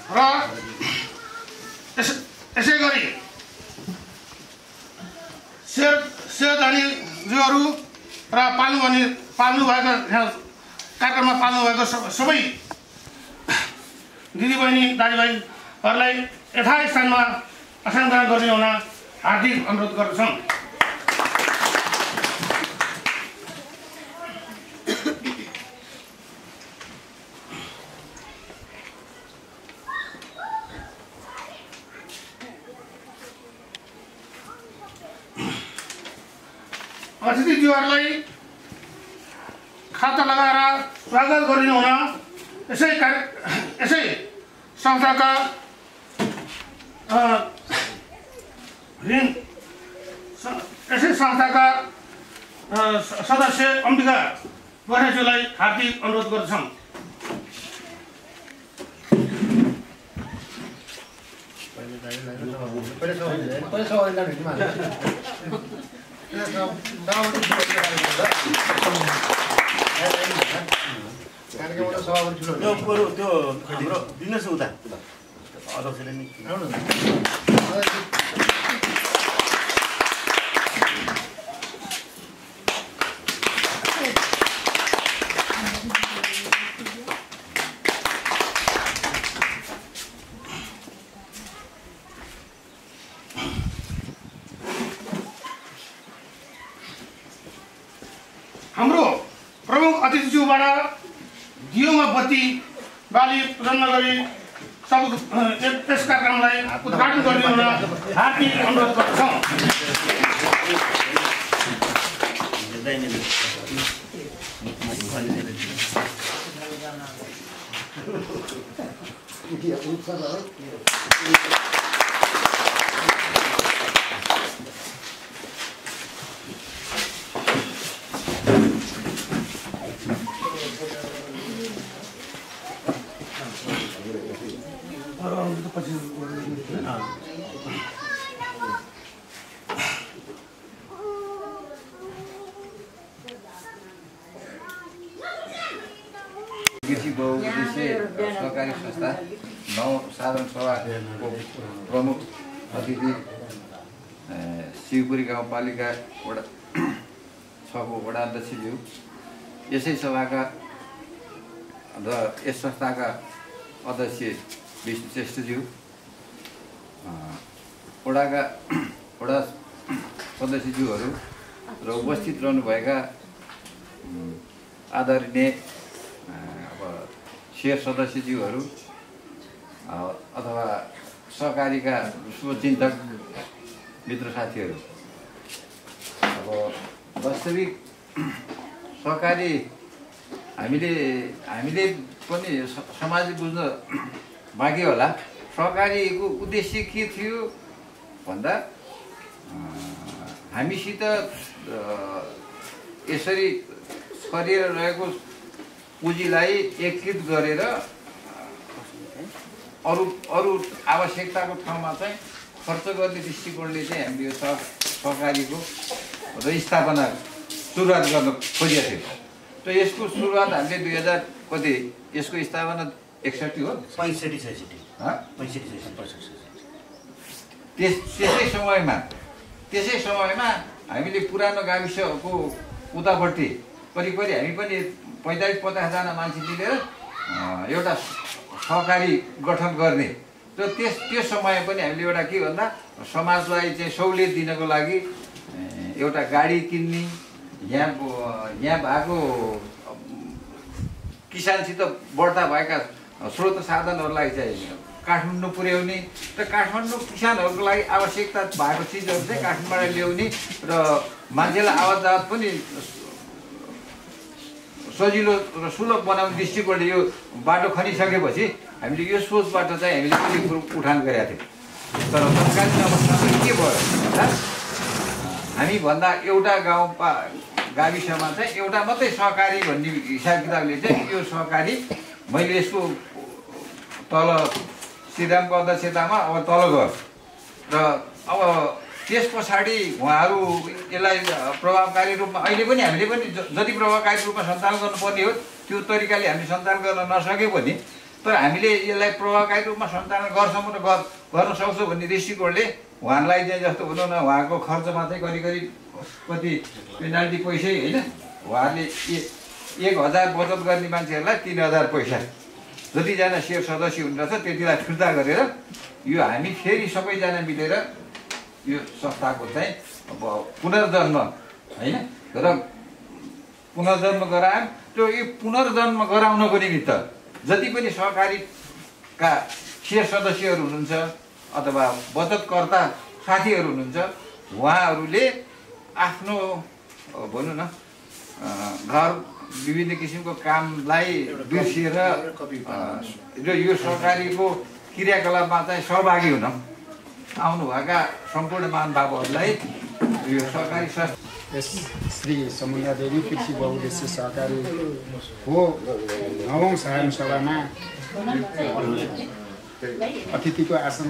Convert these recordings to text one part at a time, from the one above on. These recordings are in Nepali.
र यसै गरी सेवादानीज्यूहरू र पाल्नुभएका कार्यक्रममा पाल्नुभएको सबै दिदीबहिनी दाजुभाइहरूलाई यथास्थानमा आसन ग्रहण गर्ने हुन हार्दिक अनुरोध गर्दछौँ। अतिथिज्यूहरूलाई खाता लगाएर स्वागत गरिनु हुन यसै संस्थाका सदस्य अम्बिका गोठाज्यूलाई हार्दिक अनुरोध गर्दछौँ। त्यो हाम्रो दिनुहोस् उता अध्यक्षले नि हाम्रो प्रमुख अतिथिज्यूबाट दियोमा बत्ती बाली प्रदान गरी सब यस कार्यक्रमलाई उद्घाटन गर्ने हुन हार्दिक अनुरोध गर्दछौँ। कृषि बहुउद्देश्य सहकारी संस्था 9 साधारण सभाको प्रमुख अतिथि शिवपुरी गाउँपालिका वडा 6 को वडा अध्यक्षज्यू, यसै सभाका र यस संस्थाका अध्यक्ष विष्णु श्रेष्ठज्यू, वडा सदस्यज्यूहरू र उपस्थित रहनुभएका आदरणीय शेयर सदस्यज्यूहरू अथवा सहकारीका शुभचिन्तक मित्र साथीहरू, अब वास्तविक सहकारी हामीले पनि समाज बुझ्न बाँकी होला। सहकारीको उद्देश्य के थियो भन्दा हामीसित यसरी छरिएर रहेको पुँजीलाई एकीकृत गरेर अरू आवश्यकताको ठाउँमा चाहिँ खर्च गर्ने दृष्टिकोणले चाहिँ हामीले यो सहकारीको र स्थापना सुरुवात गर्न खोजेको थियौँ। त यसको सुरुवात हामीले 2000 कति यसको स्थापना 61 हो 65 त्यसै समयमा हामीले पुरानो गाविसको उतापट्टि करिब हामी पनि 45-50 जना मान्छे मिलेर एउटा सहकारी गठन गर्ने र त्यो समय पनि हामीले एउटा के भन्दा समाजलाई चाहिँ सहुलियत दिनको लागि एउटा गाडी किन्ने, यहाँ भएको किसानसित बढ्ता भएका स्रोत साधनहरूलाई चाहिँ काठमाडौँ पुर्याउने र काठमाडौँ किसानहरूको लागि आवश्यकता भएको चिजहरू चाहिँ काठमाडौँबाट ल्याउने र मान्छेलाई आवाज जावत पनि सजिलो र सुलभ बनाउने दृष्टिकोणले यो बाटो खनिसकेपछि हामीले यो सोचबाट चाहिँ हामीले पनि उठान गरेका थियौँ। तर तत्कालीन अवस्थामा के भयो भन्दा हामीभन्दा एउटा गाविसमा चाहिँ एउटा मात्रै सहकारी भन्ने हिसाब किताबले चाहिँ यो सहकारी मैले यसको तल श्रीरामको अध्यक्षतामा अब तल गयो र अब त्यस पछाडि उहाँहरू यसलाई प्रभावकारी रूपमा अहिले पनि हामीले पनि जति प्रभावकारी रूपमा सञ्चालन गर्नुपर्ने हो त्यो तरिकाले हामीले सञ्चालन गर्न नसके पनि तर हामीले यसलाई प्रभावकारी रूपमा सञ्चालन गर्छौँ र गर्न सक्छौँ भन्ने दृष्टिकोणले उहाँलाई चाहिँ जस्तो भनौँ न उहाँको खर्चमा चाहिँ करिब कति पेनाल्टी पैसै होइन उहाँहरूले 1000 बचत गर्ने मान्छेहरूलाई 3000 पैसा जतिजना सेयर सदस्य हुनुहुन्छ त्यतिलाई फिर्ता गरेर यो हामी फेरि सबैजना मिलेर यो संस्थाको चाहिँ अब पुनर्जन्म होइन र पुनर्जन्म गरायौँ। त्यो यो पुनर्जन्म गराउनको निमित्त जति पनि सहकारीका सेयर सदस्यहरू हुनुहुन्छ अथवा बचतकर्ता साथीहरू हुनुहुन्छ उहाँहरूले आफ्नो भनौँ न घर विभिन्न किसिमको कामलाई बिर्सिएर र यो सहकारीको क्रियाकलापमा चाहिँ सहभागी हुन आउनुभएका सम्पूर्ण महानुभावहरूलाई यो सहकारी यस श्री समुद्रा देवी कृषि बहुउद्देश्य सहकारीको 9औं साधारण सभामा अतिथिको आसन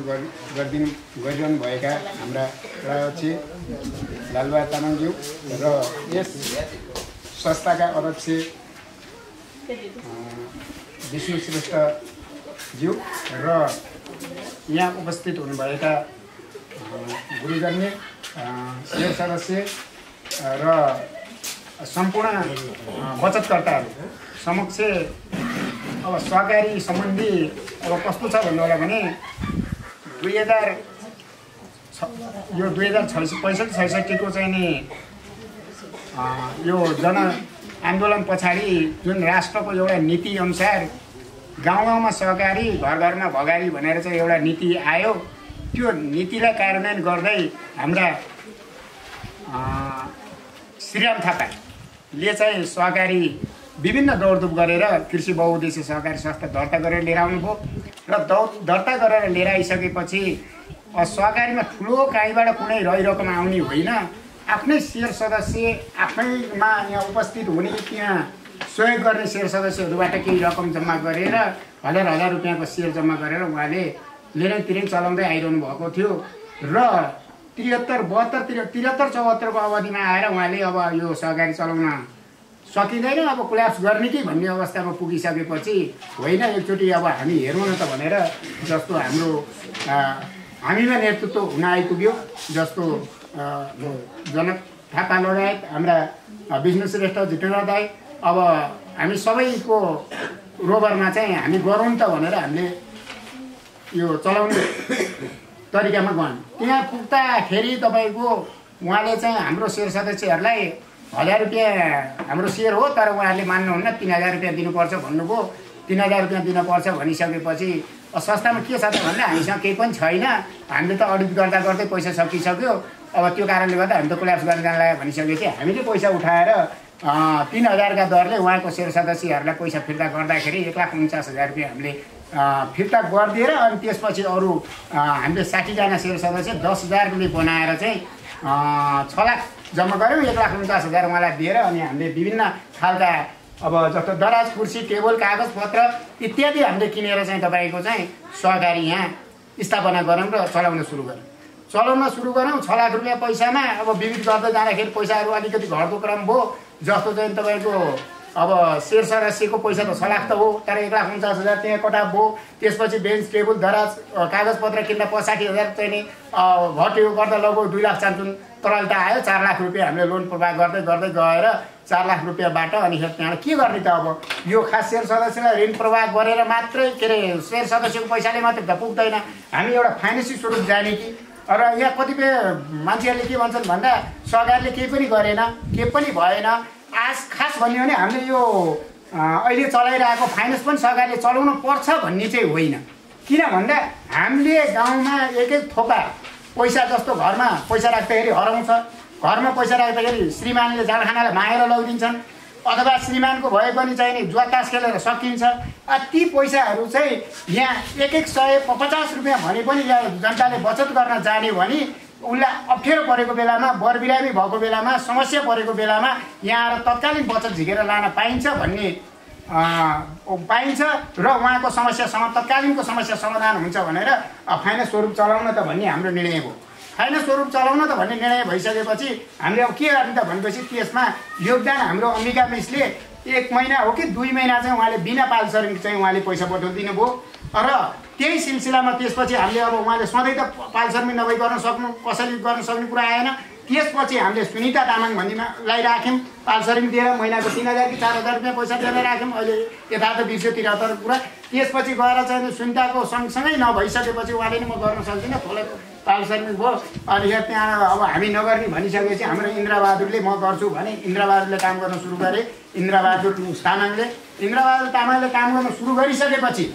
गरिरहनु भएका हाम्रा अध्यक्ष लालबहादुर तामाङज्यू र यस संस्थाका अध्यक्ष विष्णु श्रेष्ठज्यू र यहाँ उपस्थित हुनुभएका गुरुजन्य सेयर सदस्य र सम्पूर्ण बचतकर्ताहरू समक्ष अब सहकारी सम्बन्धी अब कस्तो छ भन्नु होला भने 2065-66 को चाहिँ नि यो जन आन्दोलन पछाडि जुन राष्ट्रको एउटा नीति अनुसार गाउँ गाउँमा सहकारी घर घरमा भगारी भनेर चाहिँ एउटा नीति आयो। त्यो नीतिलाई कार्यान्वयन गर्दै हाम्रा श्रीराम थापाले चाहिँ सहकारी विभिन्न दौडधुप गरेर कृषि बहुउद्देश्य सहकारी संस्था दर्ता गरेर लिएर आउनुभयो र दर्ता गरेर लिएर आइसकेपछि सहकारीमा ठुलो काहीँबाट कुनै रकम आउने होइन, आफ्नै सेयर सदस्य आफैमा यहाँ उपस्थित हुने त्यहाँ सहयोग गर्ने सेयर सदस्यहरूबाट केही रकम जम्मा गरेर हजार रुपियाँको सेयर जम्मा गरेर उहाँले लेन तिरिङ चलाउँदै आइरहनु भएको थियो र 73-74 को अवधिमा आएर उहाँले अब यो सहकारी चलाउन सकिँदैन, अब कोल्याप्स गर्ने कि भन्ने अवस्थामा पुगिसकेपछि होइन एकचोटि अब हामी हेरौँ न त भनेर जस्तो हाम्रो हामीमा नेतृत्व हुन आइपुग्यो, जस्तो जनक थापा लगायत हाम्रा विष्णु श्रेष्ठ जितेन्द्र दाई, अब हामी सबैको रोबरमा चाहिँ हामी गरौँ त भनेर हामीले यो चलाउने तरिकामा गयौँ। त्यहाँ पुग्दाखेरि तपाईँको उहाँले चाहिँ हाम्रो सेयर सदस्यहरूलाई 1000 रुपियाँ हाम्रो सेयर हो तर उहाँहरूले मान्नुहुन्न, 3000 रुपियाँ दिनुपर्छ भन्नुभयो। 3000 रुपियाँ दिनुपर्छ भनिसकेपछि संस्थामा के छ त भन्दा हामीसँग केही पनि छैन, हामीले त अडिट गर्दा गर्दै पैसा सकिसक्यो, अब त्यो कारणले गर्दा हामी त कोल्याप्स गर्न जान लाग्यो भनिसकेपछि हामीले पैसा उठाएर 3000 का दरले उहाँको सेयर सदस्यहरूलाई पैसा फिर्ता गर्दाखेरि 1,49,000 रुपियाँ हामीले फिर्ता गरिदिएर अनि त्यसपछि अरू हामीले 60 जना सेयर सदस्य 10,000 रुपियाँ बनाएर चाहिँ 6 लाख जम्मा गऱ्यौँ। 1,49,000 उहाँलाई दिएर अनि हामीले विभिन्न खालका अब जस्तो दराज, कुर्सी, टेबल, कागज पत्र इत्यादि हामीले किनेर चाहिँ तपाईँको चाहिँ सहकारी यहाँ स्थापना गऱ्यौँ र चलाउन सुरु गऱ्यौँ। 6 लाख रुपियाँ पैसामा अब विविध गर्दै जाँदाखेरि पैसाहरू अलिकति घट्दो क्रम भयो। जस्तो चाहिँ तपाईँको अब सेयर सदस्यको पैसा त 6 लाख त हो तर 1,49,000 त्यहाँ कटाप भयो। त्यसपछि बेन्च, टेबल, दराज, कागजपत्र किन्दा 65,000 चाहिँ नि घट्यो, गर्दा लगभग 2 लाख चान्चुन तरलता आयो। 4 लाख रुपियाँ हामीले लोन प्रवाह गर्दै गएर 4 लाख रुपियाँबाट अनि त्यहाँबाट के गर्ने त अब यो खास सेयर सदस्यलाई ऋण प्रवाह गरेर मात्रै के अरे सेयर सदस्यको पैसाले मात्रै त पुग्दैन, हामी एउटा फाइनेन्सियल स्वरूप जाने कि। र यहाँ कतिपय मान्छेहरूले के भन्छन् भन्दा सहकारीले केही पनि गरेन, केही पनि भएन। खास भन्यो भने हामीले यो अहिले चलाइरहेको फाइनेन्स पनि सहकारीले चलाउनु पर्छ भन्ने चाहिँ होइन। किन भन्दा हामीले गाउँमा एक थोपा पैसा जस्तो घरमा पैसा राख्दाखेरि हराउँछ, घरमा पैसा राख्दाखेरि श्रीमानले जाँडाखानालाई मागेर लगिदिन्छन् अथवा श्रीमानको भए पनि चाहिँ नि जुवा तास खेलेर सकिन्छ। ती पैसाहरू चाहिँ यहाँ 150 रुपियाँ भने पनि यहाँ जनताले बचत गर्न जाने भने उसलाई अप्ठ्यारो परेको बेलामा, बरबिरामी भएको बेलामा, समस्या परेको बेलामा यहाँ आएर तत्कालीन बचत झिकेर लान पाइन्छ भन्ने पाइन्छ र उहाँको समस्या तत्कालीनको समस्या समाधान हुन्छ भनेर फाइनेन्स स्वरूप चलाउन त भन्ने हाम्रो निर्णय हो। फाइनेन्स स्वरूप चलाउन त भन्ने निर्णय भइसकेपछि हामीले अब के गर्ने त भनेपछि त्यसमा योगदान हाम्रो अम्बिका मिसले 1 महिना हो कि 2 महिना चाहिँ उहाँले बिना पालसरिङ चाहिँ उहाँले पैसा पठाउदिनु भयो र त्यही सिलसिलामा त्यसपछि हामीले अब उहाँले सधैँ त पालसर्मी नभई गर्न सक्नु कसैले गर्न सक्ने कुरा आएन। त्यसपछि हामीले सुनिता तामाङ भन्नेलाई राख्यौँ पालसरिङ दिएर महिनाको 3000 कि 4000 रुपियाँ पैसा दिएर राख्यौँ। अहिले यथार्थ 273 कुरा। त्यसपछि गएर चाहिँ सुनिताको सँगसँगै नभइसकेपछि उहाँले नि म गर्न सक्दिनँ खोला पालसरिङ भयो। अनि त्यहाँ अब हामी नगर्ने भनिसकेपछि हाम्रो इन्द्रबहादुरले म गर्छु भने इन्द्रबहादुरले काम गर्न सुरु गरे। इन्द्रबहादुर तामाङले काम गर्न सुरु गरिसकेपछि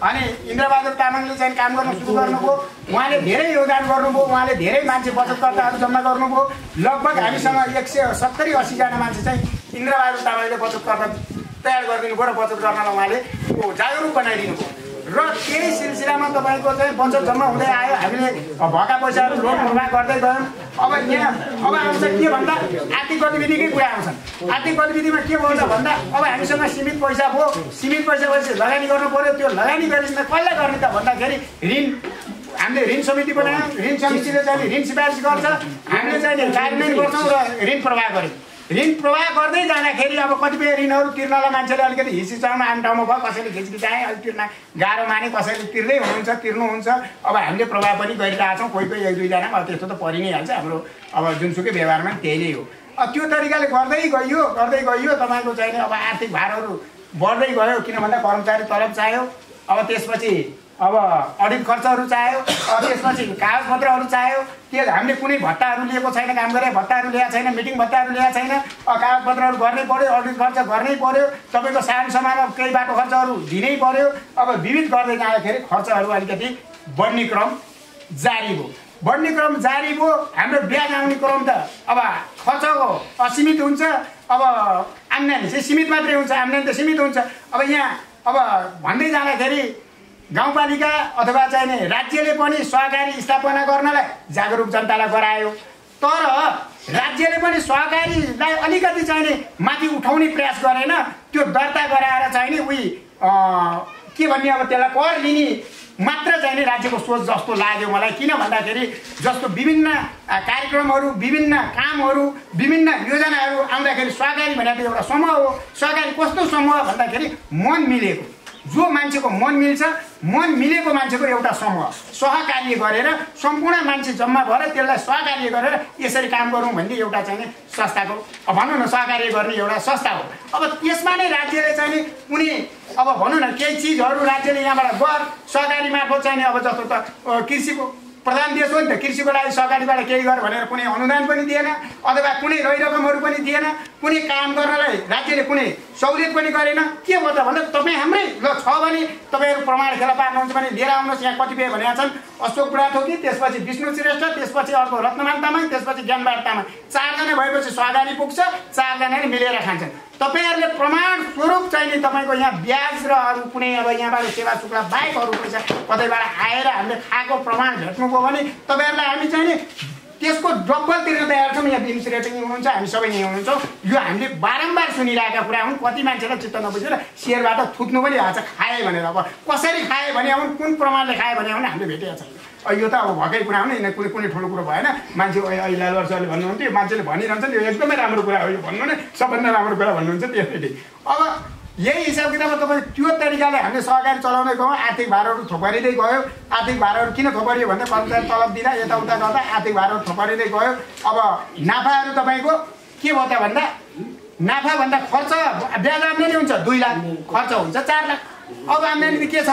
अनि इन्द्रबहादुर तामाङले चाहिँ काम गर्न सुरु गर्नुभयो। उहाँले धेरै योगदान गर्नुभयो। उहाँले धेरै मान्छे बचतकर्ताहरू जम्मा गर्नुभयो। लगभग हामीसँग 170-80 जना मान्छे चाहिँ इन्द्रबहादुर तामाङले बचतकर्ता तयार गरिदिनु भयो र बचत गर्नलाई उहाँले जागरुक बनाइदिनु भयो। र त्यही सिलसिलामा तपाईँको चाहिँ बचत जम्मा हुँदै आयो। हामीले भएका पैसाहरू लोन प्रवाह गर्दै गयौँ। अब यहाँ अब आउँछ के भन्दा आर्थिक गतिविधिकै कुरा आउँछन्। आर्थिक गतिविधिमा के भन्छ भन्दा अब हामीसँग सीमित पैसा भयो। सीमित पैसा भएपछि लगानी गर्नु पऱ्यो। त्यो लगानी गरेपछि कसले गर्ने त भन्दाखेरि ऋण हामीले ऋण समिति बनायौँ। ऋण समितिले चाहिँ ऋण सिफारिस गर्छ। हामीले चाहिँ कार्यान्वयन गर्छौँ र ऋण प्रवाह गऱ्यौँ। ऋण प्रवाह गर्दै जाँदाखेरि अब कतिपय ऋणहरू तिर्नलाई मान्छेले अलिकति हिचिचाउन आम ठाउँमा भयो। कसैले खिचखिचाए अलिक तिर्न गाह्रो माने, कसैले तिर्दै हुनुहुन्छ तिर्नुहुन्छ। अब हामीले प्रवाह पनि गरिरहेछौँ। कोही 1-2 जना अब त्यस्तो त परि नै हाल्छ। हाम्रो अब जुनसुकै व्यवहारमा त्यही नै हो। त्यो तरिकाले गर्दै गइयो तपाईँको चाहिँ अब आर्थिक भारहरू बढ्दै गयो। किन भन्दा कर्मचारी तलब चाहियो। अब त्यसपछि अब अडिट खर्चहरू चाहियो। त्यसपछि कागजपत्रहरू चाहियो। त्यो हामीले कुनै भत्ताहरू लिएको छैन, काम गरे भत्ताहरू ल्याएको छैन, मिटिङ भत्ताहरू ल्याएको छैन। कागजपत्रहरू गर्नै पर्यो, अडिट खर्च गर्नै पर्यो। तपाईँको सानो सामानमा केही बाटो खर्चहरू दिनै पर्यो। अब विविध गर्दै जाँदाखेरि खर्चहरू अलिकति बढ्ने क्रम जारी भयो। हाम्रो ब्याज आउने क्रम त अब खर्चको असीमित हुन्छ। अब आम्दानी चाहिँ सीमित मात्रै हुन्छ, आम्दानी त सीमित हुन्छ। अब यहाँ अब भन्दै जाँदाखेरि गाउँपालिका अथवा चाहिँ राज्यले पनि सहकारी स्थापना गर्नलाई जागरुक जनतालाई गरायो। तर राज्यले पनि सहकारीलाई अलिकति चाहिँ माथि उठाउने प्रयास गरेन। त्यो दर्ता गराएर चाहिँ उही के भन्ने अब त्यसलाई कर लिने मात्र चाहिँ राज्यको सोच जस्तो लाग्यो मलाई। किन भन्दाखेरि जस्तो विभिन्न कार्यक्रमहरू, विभिन्न कामहरू, विभिन्न योजनाहरू आउँदाखेरि सहकारी भनेको एउटा समूह हो। सहकारी कस्तो समूह भन्दाखेरि मन मिलेको, जो मान्छेको मन मिल्छ, मन मिलेको मान्छेको एउटा समूह सहकार्य गरेर सम्पूर्ण मान्छे जम्मा भएर त्यसलाई सहकार्य गरेर यसरी काम गरौँ भन्ने एउटा चाहिँ संस्थाको भनौँ न सहकार्य गर्ने एउटा संस्था हो। अब त्यसमा नै राज्यले चाहिँ कुनै अब भनौँ न केही चिजहरू राज्यले यहाँबाट गर सहकारी मार्फत चाहिँ अब जस्तो त कृषिको प्रधान देश हो नि त। कृषिको लागि सहकारीबाट केही गर भनेर कुनै अनुदान पनि दिएन अथवा कुनै रकमहरू पनि दिएन। कुनै काम गर्नलाई राज्यले कुनै सहुलियत पनि गरेन। के भयो त भन्दा तपाईँ हाम्रै ल छ भने तपाईँहरू प्रमाण खेला पार्नुहुन्छ भने लिएर आउनुहोस्। यहाँ कतिपय भनेका छन् अशोक बुढाथोकी, त्यसपछि विष्णु श्रेष्ठ, त्यसपछि अर्को रत्नमान तामाङ, त्यसपछि ज्ञानबहादुर तामाङ। 4 जना भएपछि सहकारी पुग्छ। 4 जनाले मिलेर खान्छन्। तपाईँहरूले प्रमाण स्वरूप चाहिँ तपाईँको यहाँ ब्याज र अरू कुनै अब यहाँबाट सेवा शुल्क बाहेक अरू पैसा कतैबाट आएर हामीले खाएको प्रमाण भेट्नुभयो भने तपाईँहरूलाई हामी चाहिँ नि त्यसको डबल तिर्न तयार छौँ। यहाँ बिन्स रेटिङ हुनुहुन्छ, हामी सबै यहीँ हुनुहुन्छ। यो हामीले बारम्बार सुनिरहेका कुरा हुन्। कति मान्छेलाई चित्त नबुझेर सेयरबाट थुत्नु पनि हाल्छ खाए भनेर। अब कसरी खाए भने हुन्, कुन प्रमाणले खाए भने हुन् हामीले भेटेका छैन। यो त अब भएकै कुरा हो नि, कुनै ठुलो कुरो भएन। मान्छे अहिले वर्षले भन्नुहुन्थ्यो, मान्छेले भनिरहन्छ यो एकदमै राम्रो कुरा हो, यो भन्नु नै सबभन्दा राम्रो कुरा भन्नुहुन्छ त्यसैले। अब यही हिसाब किताबमा तपाईँ त्यो तरिकाले हामीले सहकारी चलाउँदै गयौँ। आर्थिक भारहरू थोपरिँदै गयो। आर्थिक भारहरू किन थोपरियो भन्दा कर्मचारी तलब दिँदा यताउता गर्दा आर्थिक भारहरू थोपरिँदै गयो। अब नाफाहरू तपाईँको के भयो त भन्दा नाफा भन्दा खर्च ब्याज आम्दानी हुन्छ 2 लाख, खर्च हुन्छ 4 लाख। अब आम्दानी के छ?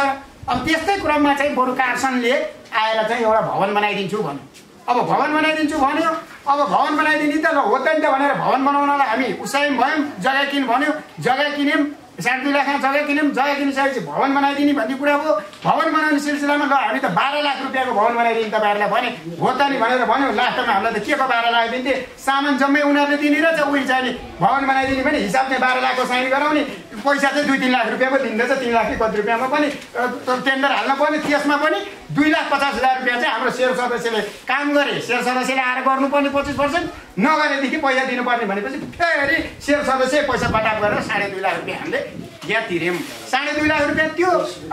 अब त्यस्तै क्रममा चाहिँ बरु कार्सनले आएर चाहिँ एउटा भवन बनाइदिन्छु भन्यो। अब भवन बनाइदिन्छु भन्यो। अब भवन बनाइदिने त ल हो त नि त भनेर भवन बनाउनलाई हामी उत्साही भयौँ। जग्गा किन भन्यो, जग्गा किन्यौँ। 2.5 लाखमा जग्गा किन्यौँ। जग्गा किनिसकेपछि भवन बनाइदिने भन्ने कुरा हो। भवन बनाउने सिलसिलामा ल हामी त 12 लाख रुपियाँको भवन बनाइदिने तपाईँहरूलाई भने हो त नि भनेर भन्यो। लास्टमा हामीलाई त के को 12 लाख दिन्थे? सामान जम्मै उनीहरूले दिने रहेछ। उही चाहिँ भवन बनाइदिने भने हिसाब चाहिँ 12 लाखको साइन गराउने, पैसा चाहिँ 2-3 लाख रुपियाँको दिँदैछ। 3 लाख कति रुपियाँमा पनि टेन्डर हाल्न पर्ने। त्यसमा पनि 2,50,000 रुपियाँ चाहिँ हाम्रो सेयर सदस्यले काम गरे। सेयर सदस्यले आएर गर्नुपर्ने 25%, नगरेदेखि पैसा दिनुपर्ने भनेपछि फेरि सेयर सदस्य पैसा पटाप गरेर 2.5 लाख रुपियाँ हामीले यहाँ तिर्यौँ। 2.5 लाख रुपियाँ त्यो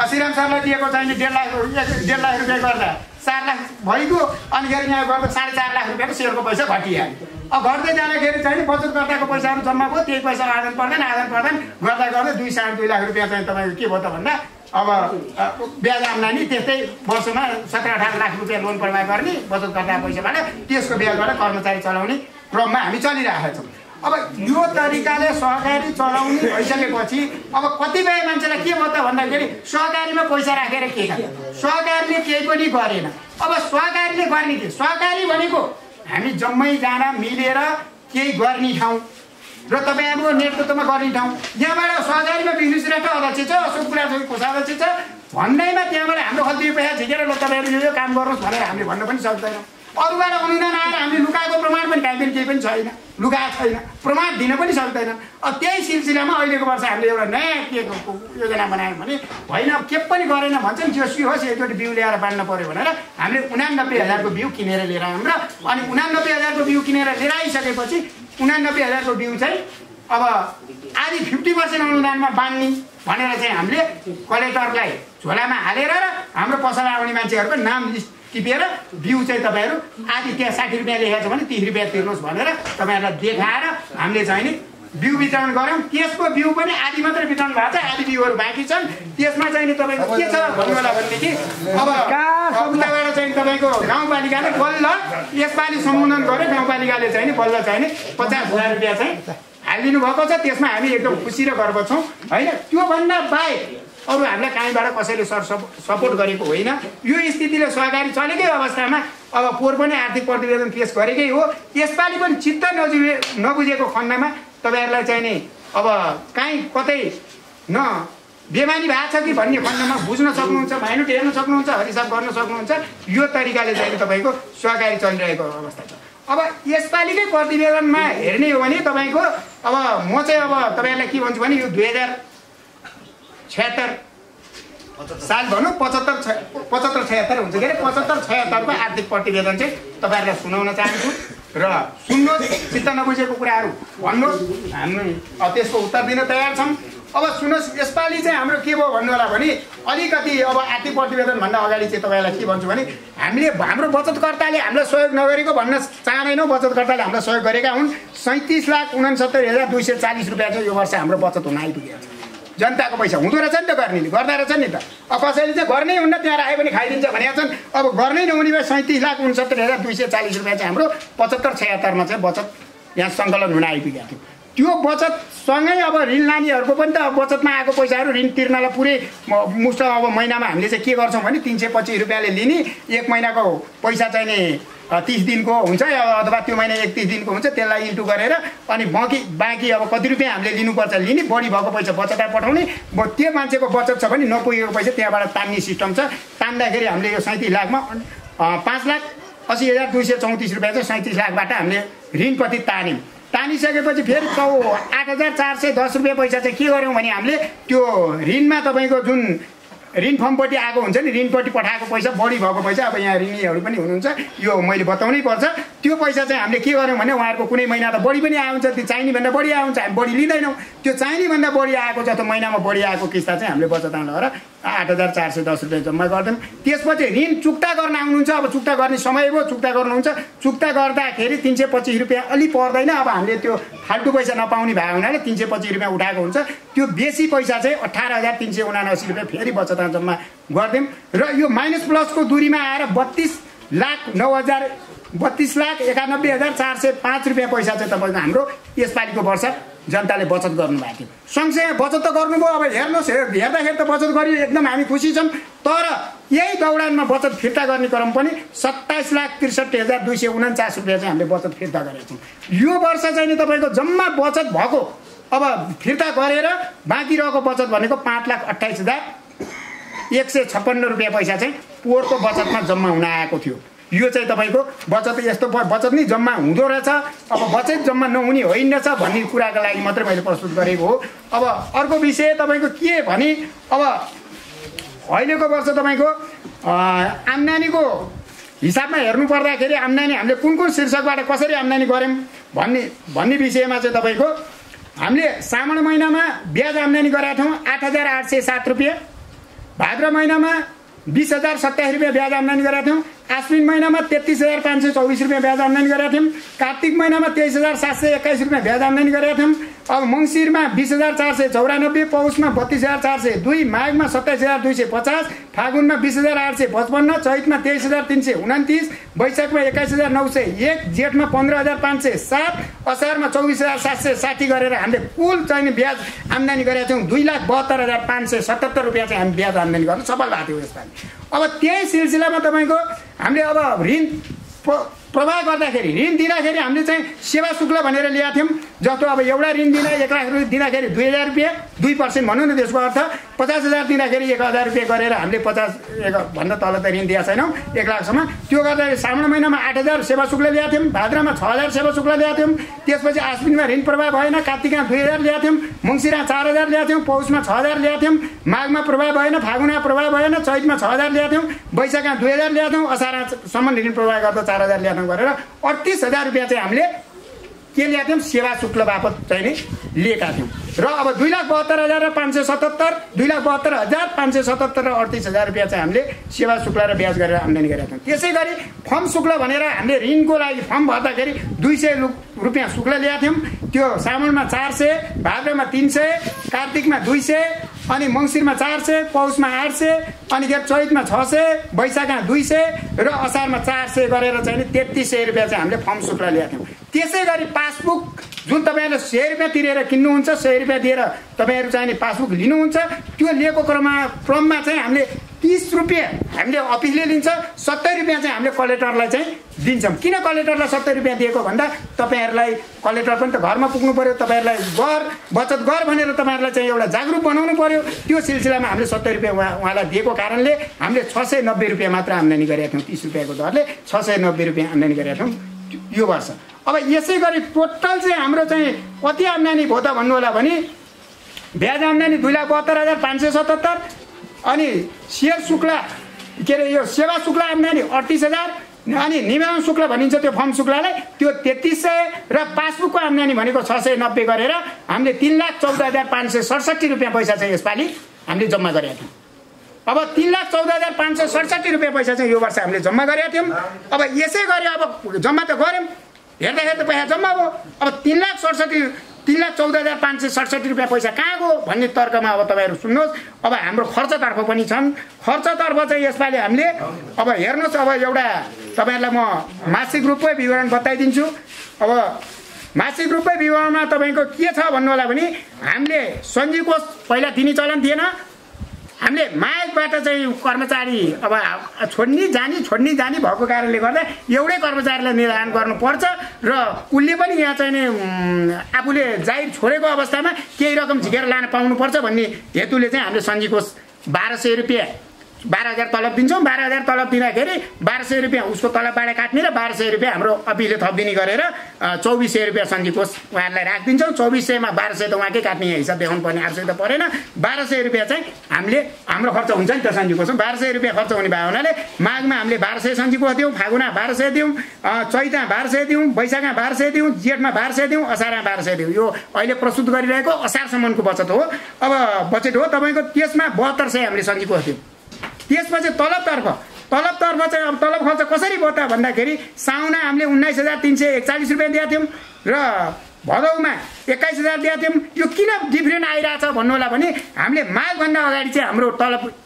श्रीराम सरलाई दिएको चाहिँ 1.5 लाख रुपियाँ गर्दा 4 लाख भइगयो। अनि फेरि यहाँ गर्दा 4.5 लाख रुपियाँको सेयरको पैसा घटिहाल्यो। घट्दै जाँदाखेरि चाहिँ बचतकर्ताको पैसाहरू जम्मा भयो, त्यही पैसा आदान प्रदान गर्दा गर्दै 2-2.5 लाख रुपियाँ चाहिँ तपाईँको के भयो त भन्दा अब ब्याज आम्दानी त्यस्तै वर्षमा 17-18 लाख रुपियाँ लोन प्रवाह गर्ने बचतकर्ता पैसाबाट, त्यसको ब्याजबाट कर्मचारी चलाउने क्रममा हामी चलिरहेका छौँ। अब यो तरिकाले सहकारी चलाउने भइसकेपछि अब कतिपय मान्छेलाई के भयो त भन्दाखेरि सहकारीमा पैसा राखेर के गर्छ, सहकारीले केही पनि गरेन। अब सहकारीले गर्ने के, सहकारी भनेको हामी जम्मैजना मिलेर केही गर्ने ठाउँ र तपाईँहरूको नेतृत्वमा गर्ने ठाउँ। यहाँबाट सहकारीमा बिजनेस रेट अध्यक्ष छ, अशोक कुरा कोषाध्यक्ष छ भन्दैमा त्यहाँबाट हाम्रो खल्ती पैसा झिकेर ल तपाईँहरू यो काम गर्नुहोस् भनेर हामीले भन्न पनि सक्दैनौँ। अरूबाट अनुदान आएर हामीले लुकाएको प्रमाण पनि काहीँ पनि केही पनि छैन, लुकाएको छैन, प्रमाण दिन पनि सक्दैनन्। अब त्यही सिलसिलामा अहिलेको वर्ष हामीले एउटा नयाँ के योजना बनायौँ भने होइन के पनि गरेन भन्छन्, जोसी होस् एकचोटि बिउ ल्याएर बाँड्न पऱ्यो भनेर हामीले 89,000को बिउ किनेर लिएर आयौँ र अनि 89,000को बिउ किनेर लिएर आइसकेपछि 89,000को बिउ चाहिँ अब आधी 50% अनुदानमा बाँड्ने भनेर चाहिँ हामीले कलेक्टरलाई झोलामा हालेर र हाम्रो पसल आउने मान्छेहरूको नाम लिस्ट टिपेर बिउ चाहिँ तपाईँहरू आधी त्यहाँ 60 रुपियाँ लेखेको छ भने 30 रुपियाँ तिर्नुहोस् भनेर तपाईँहरूलाई देखाएर हामीले चाहिँ नि बिउ वितरण गऱ्यौँ। त्यसको बिउ पनि आधी मात्रै वितरण भएको छ, आधी बिउहरू बाँकी छन्। त्यसमा चाहिँ नि तपाईँको के छ भन्नु होला भनेदेखि अब उताबाट चाहिँ तपाईँको गाउँपालिकाले बल्ल यसपालि सम्बोधन गर्यो, गाउँपालिकाले चाहिँ नि बल्ल चाहिँ नि 50,000 रुपियाँ चाहिँ हालिदिनु भएको छ। त्यसमा हामी एकदम खुसी र गर्व छौँ होइन। त्योभन्दा बाहेक अरू हामीलाई कहीँबाट कसैले सपोर्ट गरेको होइन। यो स्थितिले सहकारी चलेकै अवस्थामा अब पोहोर पनि आर्थिक प्रतिवेदन पेश गरेकै हो। यसपालि पनि चित्त नबुझेको खण्डमा तपाईँहरूलाई चाहिँ नि अब काहीँ कतै न बेमानी भएको छ कि भन्ने खण्डमा बुझ्न सक्नुहुन्छ, माइनोट हेर्न सक्नुहुन्छ, हिसाब गर्न सक्नुहुन्छ। यो तरिकाले चाहिँ तपाईँको सहकारी चलिरहेको अवस्था छ। अब यसपालिकै प्रतिवेदनमा हेर्ने हो भने तपाईँको अब म चाहिँ अब तपाईँहरूलाई के भन्छु भने यो 2076 साल भनौँ 75-76 हुन्छ के अरे 75-76 को आर्थिक प्रतिवेदन चाहिँ तपाईँहरूलाई सुनाउन चाहन्छु र सुन्नुहोस्, चित्त नबुझेको कुराहरू भन्नुहोस्, हामी त्यसको उत्तर दिन तयार छौँ। अब सुन्नुहोस्, यसपालि चाहिँ हाम्रो के भयो भन्नु होला भने अलिकति अब आर्थिक प्रतिवेदनभन्दा अगाडि चाहिँ तपाईँलाई के भन्छु भने हामीले हाम्रो बचतकर्ताले हामीलाई सहयोग नगरेको भन्न चाहँदैनौँ। बचतकर्ताले हामीलाई सहयोग गरेका हुन्। 37,69,240 रुपियाँ चाहिँ यो वर्ष हाम्रो बचत हुन आइपुगेको छ। जनताको पैसा हुँदो रहेछ नि त, गर्नेले गर्दा रहेछ नि त। अब कसैले चाहिँ गर्नै हुन्न, त्यहाँ राखे पनि खाइदिन्छ भनेका छन्। अब गर्नै नहुने भए 37,69,240 रुपियाँ चाहिँ हाम्रो 75-76 मा चाहिँ बचत यहाँ सङ्कलन हुन आइपुगेको थियो। त्यो बचतसँगै अब ऋण लानेहरूको पनि त बचतमा आएको पैसाहरू ऋण तिर्नलाई पुरै मुष्ट अब महिनामा हामीले चाहिँ के गर्छौँ भने 325 रुपियाँले लिने, एक महिनाको पैसा चाहिँ नि 30 दिनको हुन्छ अथवा त्यो महिना 31 दिनको हुन्छ, त्यसलाई इन्टु गरेर अनि बाँकी अब कति रुपियाँ हामीले लिनुपर्छ लिने, बढी भएको पैसा बचतलाई पठाउने। त्यो मान्छेको बचत छ भने नपुगेको पैसा त्यहाँबाट तान्ने सिस्टम छ। तान्दाखेरि हामीले यो 37 लाखमा 5,80,234 रुपियाँ चाहिँ 37 लाखबाट हामीले ऋणपट्टि तान्यौँ। तानिसकेपछि फेरि 8,410 रुपियाँ पैसा चाहिँ के गर्यौँ भने हामीले त्यो ऋणमा तपाईँको जुन ऋण फर्मपट्टि आएको हुन्छ नि, ऋणपट्टि पठाएको पैसा बढी भएको पैसा, अब यहाँ ऋणीहरू पनि हुनुहुन्छ, यो मैले बताउनै पर्छ। त्यो पैसा चाहिँ हामीले के गर्यौँ भने उहाँहरूको कुनै महिना त बढी पनि आउँछ, त्यो चाहिनेभन्दा बढी आउँछ, हामी बढी लिँदैनौँ। त्यो चाहिनेभन्दा बढी आएको जस्तो महिनामा बढी आएको किस्ता चाहिँ हामीले बचतमा लगेर 8,410 रुपियाँ जम्मा गर्दैनौँ। त्यसपछि ऋण चुक्ता गर्न आउनुहुन्छ। अब चुक्ता गर्ने समय भयो, चुक्ता गर्नुहुन्छ। चुक्ता गर्दाखेरि 325 रुपियाँ अलि पर्दैन। अब हामीले त्यो फाल्टु पैसा नपाउने भएको हुनाले 325 रुपियाँ उठाएको हुन्छ। त्यो बेसी पैसा चाहिँ 18,379 रुपियाँ फेरि बचतमा जम्मा गरिदिउँ। र यो माइनस प्लसको दूरीमा आएर 32,91,405 रुपियाँ पैसा चाहिँ तपाईँको हाम्रो यसपालिको वर्ष जनताले बचत गर्नुभएको थियो। सँगसँगै बचत त गर्नुभयो। अब हेर्नुहोस्, हेर्दाखेरि त बचत गरियो, एकदम हामी खुसी छौँ। तर यही दौडानमा बचत फिर्ता गर्ने क्रम पनि 27,63,249 रुपियाँ चाहिँ हामीले बचत फिर्ता गरेका छौँ। यो वर्ष चाहिँ नि तपाईँको जम्मा बचत भएको अब फिर्ता गरेर बाँकी रहेको बचत भनेको 5,28,156 रुपियाँ पैसा चाहिँ पोहोरको बचतमा जम्मा हुन आएको थियो। यो चाहिँ तपाईँको बचत यस्तो बचत नै जम्मा हुँदो रहेछ। अब बचत जम्मा नहुने होइन रहेछ भन्ने कुराको लागि मात्रै मैले प्रस्तुत गरेको हो। अब अर्को विषय तपाईँको के भने अब अहिलेको वर्ष तपाईँको आम्दानीको हिसाबमा हेर्नु पर्दाखेरि आम्दानी हामीले कुन कुन शीर्षकबाट कसरी आम्दानी गऱ्यौँ भन्ने विषयमा चाहिँ तपाईँको हामीले श्रावण महिनामा ब्याज आम्दानी गरेका थियौँ 8,807 रुपियाँ, भाद्र महिनामा 20,027 रुपियाँ ब्याज आम्दानी गरेका थियौँ, आश्विन महिनामा 33,524 रुपियाँ ब्याज आम्दानी गरेका थियौँ। कार्तिक महिनामा 23,721 रुपियाँ ब्याज आम्दानी गरेका थियौँ। अब मङ्सिरमा 20,494, पौषमा 32,402, माघमा 27,250, फागुनमा 20,855, चैतमा 23,329, वैशाखमा 21,901, जेठमा 15,507, असारमा 24,760 गरेर हामीले कुल चाहिँ ब्याज आम्दानी गरेका थियौँ। 2,72,577 रुपियाँ चाहिँ हामी ब्याज आम्दानी गर्न सफल भएको थियौँ यसपालि। अब त्यही सिलसिलामा तपाईँको हामीले अब ऋण प्रवाह गर्दाखेरि ऋण दिँदाखेरि हामीले चाहिँ सेवा शुल्क भनेर ल्याएको थियौँ। जस्तो अब एउटा ऋण दिँदा 1 लाख रुपियाँ दिँदाखेरि 2,000 रुपियाँ, 2% भनौँ न, त्यसको अर्थ 50,000 दिँदाखेरि 1,000 रुपियाँ गरेर हामीले 50 भन्दा तल त ऋण दिएको छैनौँ 1 लाखसम्म। त्यो गर्दाखेरि श्रावण महिनामा 8,000 सेवा शुल्क ल्याएको थियौँ, भाद्रमा 6,000 सेवा शुल्क ल्याएको थियौँ। त्यसपछि आश्विनमा ऋण प्रवाह भएन, कार्तिकमा 2,000 ल्याएको थियौँ, मङ्सिरमा 4,000 ल्याएको थियौँ, पौषमा 6,000 ल्याएको थियौँ, माघमा प्रवाह भएन, फागुनमा प्रवाह भएन, चैतमा 6,000 ल्याएको थियौँ, वैशाखमा 2,000 ल्याएको थियौँ, असारसम्म ऋण प्रवाह गर्दा 4,000 ल्याएको गरेर 38,000 रुपियाँ चाहिँ हामीले के ल्याएको थियौँ सेवा शुल्क बापत चाहिँ नि लिएका थियौँ। र अब 2,72,577, 2,72,577 र 38,000 रुपियाँ चाहिँ हामीले सेवा शुल्क र ब्याज गरेर आम्दानी गरेका थियौँ। त्यसै गरी फर्म शुल्क भनेर हामीले ऋणको लागि फर्म भर्दाखेरि 200 रुपियाँ शुल्क ल्याएको थियौँ। त्यो श्रावणमा 400, भाद्रमा 300, कार्तिकमा 200, अनि मङ्सिरमा 400, पौषमा 800, अनि चैतमा 600, वैशाखमा 200 र असारमा 400 गरेर चाहिँ 3300 रुपियाँ चाहिँ हामीले फर्म शुल्क ल्याएको थियौँ। त्यसै गरी पासबुक जुन तपाईँहरूले 100 रुपियाँ तिरेर किन्नुहुन्छ, 100 रुपियाँ दिएर तपाईँहरू चाहिँ पासबुक लिनुहुन्छ, त्यो लिएको क्रममा चाहिँ हामीले 30 रुपियाँ हामीले अफिसले लिन्छ, 70 रुपियाँ चाहिँ हामीले कलेक्टरलाई चाहिँ दिन्छौँ। किन कलेक्टरलाई 70 रुपियाँ दिएको भन्दा तपाईँहरूलाई कलेक्टर पनि त घरमा पुग्नु पर्यो, तपाईँहरूलाई बचत गर भनेर तपाईँहरूलाई चाहिँ एउटा जागरुक बनाउनु पर्यो। त्यो सिलसिलामा हामीले 70 रुपियाँ उहाँलाई दिएको कारणले हामीले 690 रुपियाँ मात्र आम्दानी गरेका थियौँ। 30 रुपियाँको दरले 690 रुपियाँ आम्दानी गरेका थियौँ यो वर्ष। अब यसै गरी टोटल चाहिँ हाम्रो चाहिँ कति आम्दानी भयो त भन्नु होला भने ब्याज आम्दानी 2,72,577, अनि सेयर शुल्क के अरे यो सेवा शुल्क आम्दानी 38,000, अनि निवारण शुल्क भनिन्छ त्यो फर्म शुल्कलाई, त्यो 3300 र पासबुकको आम्दानी भनेको 690 गरेर हामीले 3,14,567 रुपियाँ पैसा चाहिँ यसपालि हामीले जम्मा गरेका थियौँ। अब 3,14,567 रुपियाँ पैसा चाहिँ यो वर्ष हामीले जम्मा गरेका थियौँ। अब यसै गरी अब जम्मा त गऱ्यौँ, हेर्दाखेरि त पैसा जम्मा भयो। अब 3,14,567 रुपियाँ पैसा कहाँ गयो भन्ने तर्कमा अब तपाईँहरू सुन्नुहोस्। अब हाम्रो खर्चतर्फ पनि छन्। खर्चतर्फ चाहिँ यसपालि हामीले अब हेर्नुहोस्, अब एउटा तपाईँहरूलाई म मासिक रूपमै विवरण बताइदिन्छु। अब मासिक रूपमै विवरणमा तपाईँको के छ भन्नु होला भने हामीले सञ्जीव कोष पहिला दिने चलन थिएन। हामीले मागबाट चाहिँ कर्मचारी अब छोड्नी जानी भएको कारणले गर्दा एउटै कर्मचारीलाई निर्धारण गर्नुपर्छ र उसले पनि यहाँ चाहिँ आफूले जागिर छोडेको अवस्थामा केही रकम झिकेर लान पाउनुपर्छ भन्ने हेतुले चाहिँ हामीले सञ्जीव कोष 1,200 रुपियाँ 12,000 तलब दिन्छौँ। 12,000 तलब दिँदाखेरि 1,200 रुपियाँ उसको तलबबाट काट्ने र 1,200 रुपियाँ हाम्रो अफिसले थपिदिने गरेर 2,400 रुपियाँ सञ्जीव कोष उहाँहरूलाई राखिदिन्छौँ। 2,400मा 1,200 त उहाँकै काट्ने हिसाब देखाउनु पर्ने आवश्यकता परेन। 1,200 रुपियाँ चाहिँ हामीले हाम्रो खर्च हुन्छ नि त सञ्जीव कोषमा। 1,200 रुपियाँ खर्च हुने भयो हुनाले माघमा हामीले 1,200 सञ्जीव कोष दियौँ, फागुनमा 1,200 दियौँ, चैतमा 1,200 दियौँ, वैशाखमा 1,200 दियौँ, जेठमा 1,200 दियौँ, असारमा 1,200 दियौँ। यो अहिले प्रस्तुत गरिरहेको असारसम्मको बचत हो। अब बजेट हो तपाईँको, त्यसमा 7,200 हामीले सञ्जीव कोष दियौँ। त्यसपछि तलबतर्फ चाहिँ अब तलब खर्च कसरी भयो त भन्दाखेरि साउना हामीले 19,341 रुपियाँ दिएका थियौँ र भदौमा 21,000 दिएका थियौँ। यो किन डिफ्रेन्ट आइरहेछ भन्नु होला भने हामीले माघभन्दा अगाडि चाहिँ हाम्रो तलब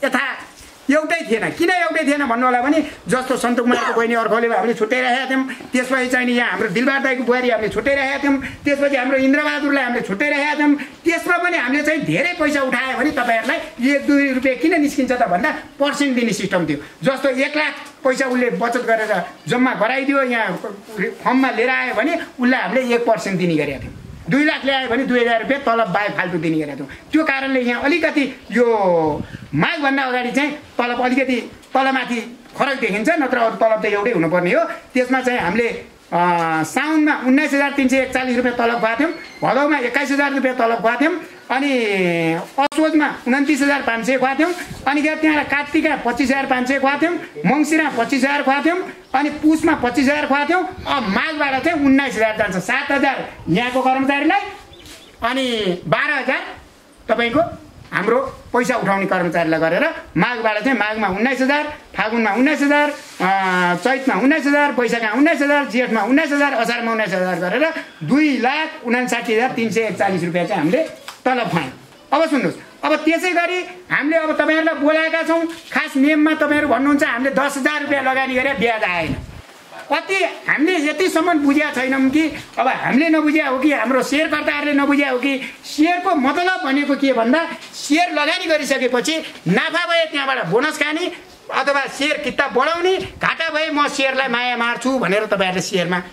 एउटै थिएन। किन एउटै थिएन भन्नु होला भने जस्तो सन्तोक कुमारको बहिनी अर्कोले हामीले छुट्याइरहेका थियौँ, त्यसपछि चाहिँ यहाँ हाम्रो दिलबार दाईको बुहारी हामीले छुट्याइरहेका थियौँ, त्यसपछि हाम्रो इन्द्रबहादुरलाई हामीले छुट्याइरहेका थियौँ। त्यसमा पनि हामीले चाहिँ धेरै पैसा उठायो भने तपाईँहरूलाई 1-2 रुपियाँ किन निस्किन्छ त भन्दा पर्सेन्ट दिने सिस्टम थियो। जस्तो 1 लाख पैसा उसले बचत गरेर जम्मा गराइदियो, यहाँ फर्ममा लिएर आयो भने उसलाई हामीले 1% दिने गरेका थियौँ। 2 लाख ल्यायो भने 2,000 रुपियाँ तलब बाहेक फाल्तु दिने गरेका थियौँ। त्यो कारणले यहाँ अलिकति यो माघभन्दा अगाडि चाहिँ तलब अलिकति तलमाथि फरक देखिन्छ, नत्र अरू तलब त एउटै हुनुपर्ने हो। त्यसमा चाहिँ हामीले साउनमा 19,341 रुपियाँ तलब खुवाएको थियौँ, भदौमा 21,000 रुपियाँ तलब खुवाएको थियौँ, अनि असोजमा 29,500 खुवाएको थियौँ, अनि त्यहाँ कार्तिकमा 25,500 खुवाएको थियौँ, मङ्सिरमा 25,000 खुवाएको थियौँ, अनि पुसमा 25,000 खुवाएको थियौँ। अब माघबाट चाहिँ 19,000 जान्छ। 7,000 यहाँको कर्मचारीलाई अनि 12,000 तपाईँको हाम्रो पैसा उठाउने कर्मचारीलाई गरेर माघबाट चाहिँ माघमा 19,000, फागुनमा 19,000, चैतमा 19,000, वैशाखमा 19,000, जेठमा 19,000, असारमा 19,000 गरेर 2,59,341 रुपियाँ चाहिँ हामीले तलब खुवायौँ। अब सुन्नुहोस्, अब त्यसै गरी हामीले अब तपाईँहरूलाई बोलाएका छौँ। खास नियममा तपाईँहरू भन्नुहुन्छ हामीले 10,000 रुपियाँ लगानी गरेर ब्याज आएन। कति हामीले यतिसम्म बुझेका छैनौँ कि अब हामीले नबुझ्या हो कि हाम्रो सेयरकर्ताहरूले नबुझ्या हो कि सेयरको मतलब भनेको के भन्दा सेयर लगानी गरिसकेपछि नाफा भए त्यहाँबाट बोनस खाने अथवा सेयर किता बढाउने, घाटा भए म सेयरलाई माया मार्छु भनेर तपाईँहरूले सेयरमा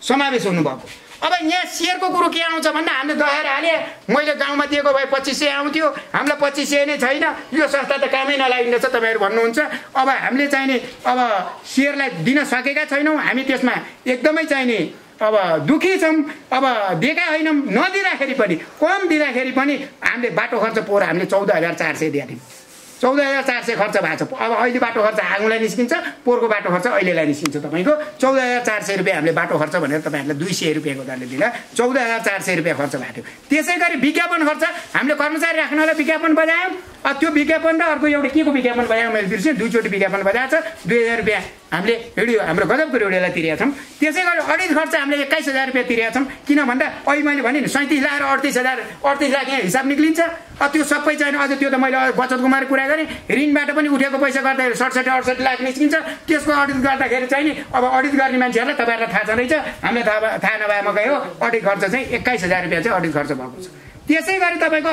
समावेश हुनुभएको। अब यहाँ सेयरको कुरो के आउँछ भन्दा हामीले दहाएर हाले, मैले गाउँमा दिएको भए 2500 आउँथ्यो, हामीलाई 2500 नै छैन, यो संस्था त कामै नलागिन्छ तपाईँहरू भन्नुहुन्छ। अब हामीले चाहिने अब सेयरलाई दिन सकेका छैनौँ, हामी त्यसमा एकदमै चाहिने अब दुखी छौँ। अब दिएका होइनौँ, नदिँदाखेरि पनि कम दिँदाखेरि पनि हामीले बाटो खर्च पोहोर हामीले 14,400 दिएको थियौँ। 14,400 खर्च भएको छ। अब अहिले बाटो खर्च आगोलाई निस्किन्छ, पोहोरको बाटो खर्च अहिलेलाई निस्किन्छ। तपाईँको 14,400 रुपियाँ हामीले बाटो खर्च भनेर तपाईँहरूलाई 200 रुपियाँको दरले दिँदा 14,400 रुपियाँ खर्च भएको थियो। त्यसै गरी विज्ञापन खर्च हामीले कर्मचारी राख्नलाई विज्ञापन बजायौँ। त्यो विज्ञापन र अर्को एउटा के को विज्ञापन बजायौँ मैले बिर्सेँ, 2 चोटि विज्ञापन बजाएको छ। 2,000 रुपियाँ हामीले रेडियो हाम्रो गजबको रेडियोलाई तिरेका छौँ। त्यसै गरी अडिट खर्च हामीले 21,000 रुपियाँ तिरेका छौँ। किन भन्दा अहिले मैले भने नि 37 लाख 38 लाख यहाँ हिसाब निक्लिन्छ। त्यो सबै छैन। अझ त्यो त मैले बचत गुमाएर कुरा गरेँ, ऋणबाट पनि उठेको पैसा गर्दाखेरि 67-68 लाख निस्किन्छ। त्यसको अडिट गर्दाखेरि चाहिँ नि अब अडिट गर्ने मान्छेहरूलाई तपाईँहरूलाई थाहा छँदैछ, हामीले थाहा नभएमा गयो अडिट खर्च चाहिँ 21,000 रुपियाँ चाहिँ अडिट खर्च भएको छ। त्यसै गरी तपाईँको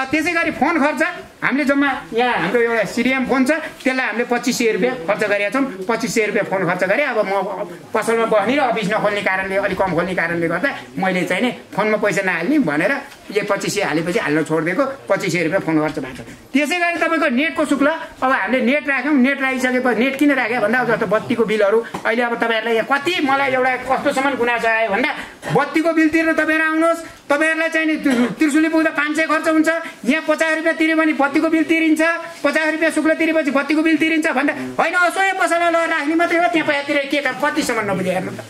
त्यसै गरी फोन खर्च हामीले जम्मा यहाँ हाम्रो एउटा सिडिएम फोन छ, त्यसलाई हामीले 2500 रुपियाँ खर्च गरेका छौँ। 2500 रुपियाँ फोन खर्च गरेँ। अब म पसलमा बस्ने र अफिस नखोल्ने कारणले अलिक कम खोल्ने कारणले गर्दा मैले चाहिँ नि फोनमा पैसा नहाल्ने भनेर यो 2500 हालेपछि हाल्न छोडिदिएको। 2500 रुपियाँ फोन खर्च भएको छ। त्यसै गरी तपाईँको नेटको शुल्क अब हामीले नेट राख्यौँ। नेट राखिसकेपछि नेट किन राख्यो भन्दा जस्तो बत्तीको बिलहरू अहिले अब तपाईँहरूलाई यहाँ कति मलाई एउटा कस्तोसम्म गुनासो आयो भन्दा बत्तीको बिल तिर्न तपाईँहरू आउनुहोस्, तपाईँहरूलाई चाहिँ नि त्रिशुली पुग्दा 500 खर्च हुन्छ, यहाँ 50 रुपियाँ तिर्यो भने बत्तीको बिल तिरिन्छ, 50 रुपियाँ शुल्क तिरेपछि बत्तीको बिल तिरिन्छ भन्दा होइन असोय पसलमा लगेर राख्ने मात्रै हो। त्यहाँ पैसा तिरेर के कतिसम्म नबुझे हेर्नु त।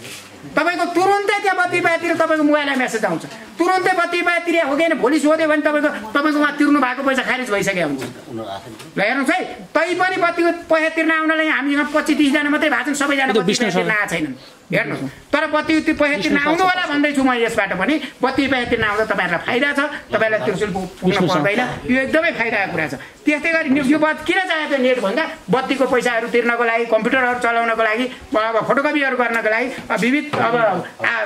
तपाईँको तुरुन्तै त्यहाँ बत्ती पैसातिर तपाईँको मोबाइलमा मेसेज आउँछ, तुरुन्तै बत्ती पैसा तिरे हो कि भोलि सोध्यो भने तपाईँको उहाँ तिर्नु भएको पैसा खारिज भइसकेको हुन्छ। ल हेर्नुहोस् है, तै पनि बत्तीको पैसा तिर्न आउनलाई हामीसँग 25-30 जना मात्रै भएको छन्, सबैजना बत्ती पैसा तिर्न आएको छैनन्। हेर्नुहोस्, तर बत्ती पैसा तिर्न आउनु होला भन्दैछु म यसबाट पनि। बत्ती पैसा तिर्न आउँदा तपाईँहरूलाई फाइदा छ, तपाईँलाई त्रिशुल पुग्न पर्दैन, यो एकदमै फाइदाको कुरा छ। त्यस्तै गरी यो किन चाहिएको नेट भन्दा बत्तीको पैसाहरू तिर्नको लागि, कम्प्युटरहरू चलाउनको लागि, अब फोटोकपीहरू गर्नको लागि, विविध अब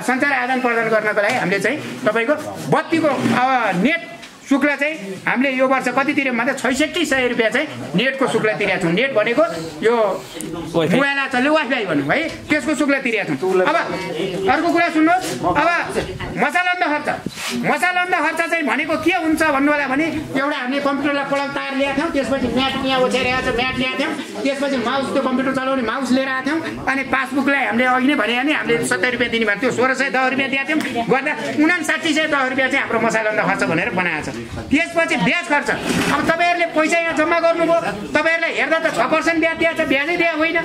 सञ्चार आदान प्रदान गर्नको लागि हामीले चाहिँ तपाईँको बत्तीको नेट शुल्क चाहिँ हामीले यो वर्ष कति तिर्यौँ भन्दा 6600 रुपियाँ चाहिँ नेटको शुल्क तिरेका छौँ। नेट भनेको यो मोबाइल चल्ने वाइफाई भनौँ है, त्यसको शुल्क तिरेका छौँ। अब अर्को कुरा सुन्नुहोस्, अब मसालन्द खर्च चाहिँ भनेको के हुन्छ भन्नु होला भने एउटा हामीले कम्प्युटरलाई प्लग तार ल्याएको थियौँ, त्यसपछि म्याट यहाँ ओछ्याइरहेको छ, म्याट ल्याएको थियौँ, त्यसपछि माउस त्यो कम्प्युटर चलाउने माउस लिएर आएको थियौँ, अनि पासबुकलाई हामीले अघि नै भने नि हामीले 70 रुपियाँ दिने भन्थ्यो, 1610 रुपियाँ दिएको थियौँ, गर्दा 5910 रुपियाँ चाहिँ हाम्रो मसालन्द खर्च भनेर बनाएको छ। त्यसपछि ब्याज खर्च, अब तपाईँहरूले पैसा यहाँ जम्मा गर्नुभयो, तपाईँहरूलाई हेर्दा त 6% ब्याज दिएको छ, ब्याजै दिएको होइन।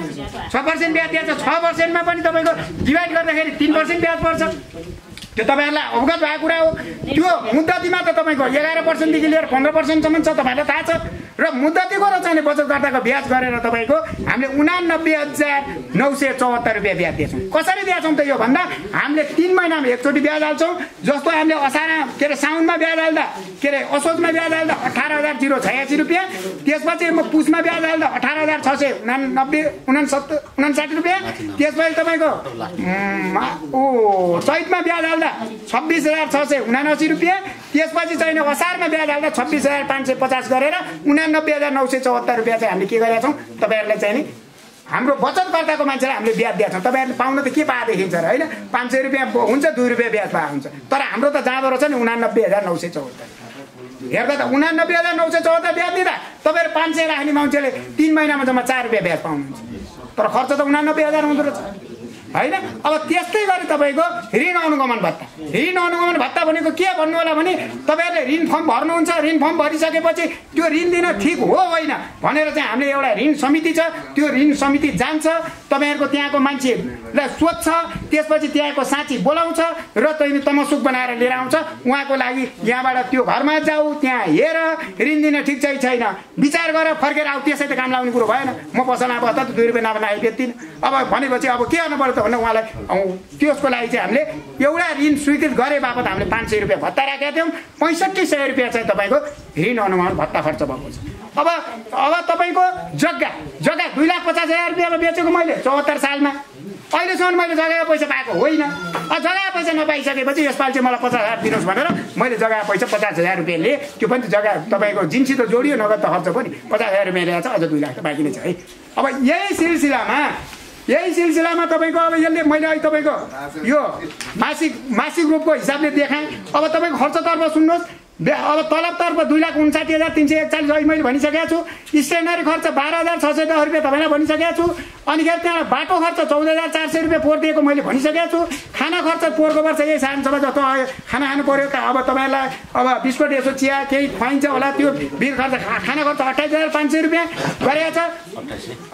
6% ब्याज दिएको छ, 6%मा पनि तपाईँको डिभाइड गर्दाखेरि 3% ब्याज पर्छ। त्यो तपाईँहरूलाई अवगत भएको कुरा हो। त्यो मुद्दतीमा त तपाईँको 11%देखि लिएर 15%सम्म छ, तपाईँहरूलाई थाहा छ। र मुद्दतीको र चाहिँ बचतकर्ताको ब्याज गरेर तपाईँको हामीले 89,974 रुपियाँ ब्याज दिएछौँ। कसरी दिएछौँ त यो भन्दा हामीले 3 महिनामा एकचोटि ब्याज हाल्छौँ। जस्तो हामीले साउनमा ब्याज हाल्दा असोजमा ब्याज हाल्दा 18,086 रुपियाँ, त्यसपछि म पुसमा ब्याज हाल्दा 18,659 रुपियाँ, त्यसपछि तपाईँको चैतमा ब्याज हाल्दा 26,679 रुपियाँ, त्यसपछि चाहिँ असारमा ब्याज हाल्दा 26,550 गरेर 89,974 रुपियाँ चाहिँ हामीले के गरेका छौँ तपाईँहरूलाई चाहिँ नि हाम्रो बचतकर्ताको मान्छेलाई हामीले ब्याज दिएका छौँ। तपाईँहरूले पाउन त के पाए देखिन्छ र होइन, 500 रुपियाँ हुन्छ, 2 रुपियाँ ब्याज पाए हुन्छ। तर हाम्रो त जहाँबाट छ नि 89,974 हेर्दा त 89,974 ब्याज दिँदा तपाईँहरू 500 राख्ने मान्छेले 3 महिनामा जम्मा 4 रुपियाँ ब्याज पाउनुहुन्छ। तर खर्च त 89,000 हुँदो रहेछ होइन। अब त्यस्तै गरी तपाईँको ऋण अनुगमन भत्ता भनेको के भन्नु होला भने तपाईँहरूले ऋण फर्म भर्नुहुन्छ, ऋण फर्म भरिसकेपछि त्यो ऋण दिन ठिक हो होइन भनेर चाहिँ हामीले एउटा ऋण समिति छ, त्यो ऋण समिति जान्छ, तपाईँहरूको त्यहाँको मान्छेलाई सोध्छ, त्यसपछि त्यहाँको साँची बोलाउँछ र तमसुक बनाएर लिएर आउँछ। उहाँको लागि यहाँबाट त्यो घरमा जाऊ, त्यहाँ हेर ऋण दिन ठिक चाहिँ छैन, विचार गरेर फर्केर आऊ, त्यसै त काम लाग्ने कुरो भएन। म पसलमा बस्दा त 2 रुपियाँ नभए बेच्दिनँ। अब भनेपछि अब के गर्नु पर्यो त भने उहाँलाई त्यसको लागि चाहिँ हामीले एउटा ऋण स्वीकृत गरे बापत हामीले 500 रुपियाँ भत्ता राखेका थियौँ। 6500 रुपियाँ चाहिँ तपाईँको ऋण अनुमान भत्ता खर्च भएको छ। अब तपाईँको जग्गा 2,50,000 रुपियाँमा बेचेको मैले 74 सालमा, अहिलेसम्म मैले जग्गाको पैसा पाएको होइन। जग्गाको पैसा नपाइसकेपछि यसपालि चाहिँ मलाई 50,000 दिनुहोस् भनेर मैले जग्गाको पैसा 50,000 रुपियाँ लिएँ। त्यो पनि जग्गा तपाईँको जिन्सित जोडियो, नगद त खर्च पनि 50,000 रुपियाँ ल्याएको छ, अझ 2 लाख त बाँकी नै छ है। अब यही सिलसिलामा तपाईँको अब यसले मैले अहिले तपाईँको यो मासिक रूपको हिसाबले देखाएँ। अब तपाईँको खर्चतर्फ सुन्नुहोस्, अब तलबतर्फ 2,59,341 अहिले मैले भनिसकेको छु। स्टेसनरी खर्च 12,610 रुपियाँ तपाईँलाई भनिसकेको छु। अनिखेरि त्यहाँ बाटो खर्च 14,400 रुपियाँ पोहोर दिएको मैले भनिसकेको छु। खाना खर्च पोहोरको वर्ष यही सानसम्म जस्तो खाना खानु पऱ्यो त अब तपाईँलाई अब बिस्कुट यसो चिया केही खुवाइन्छ होला, त्यो बिल खर्च खाना खर्च 28,500 रुपियाँ गरेको छ।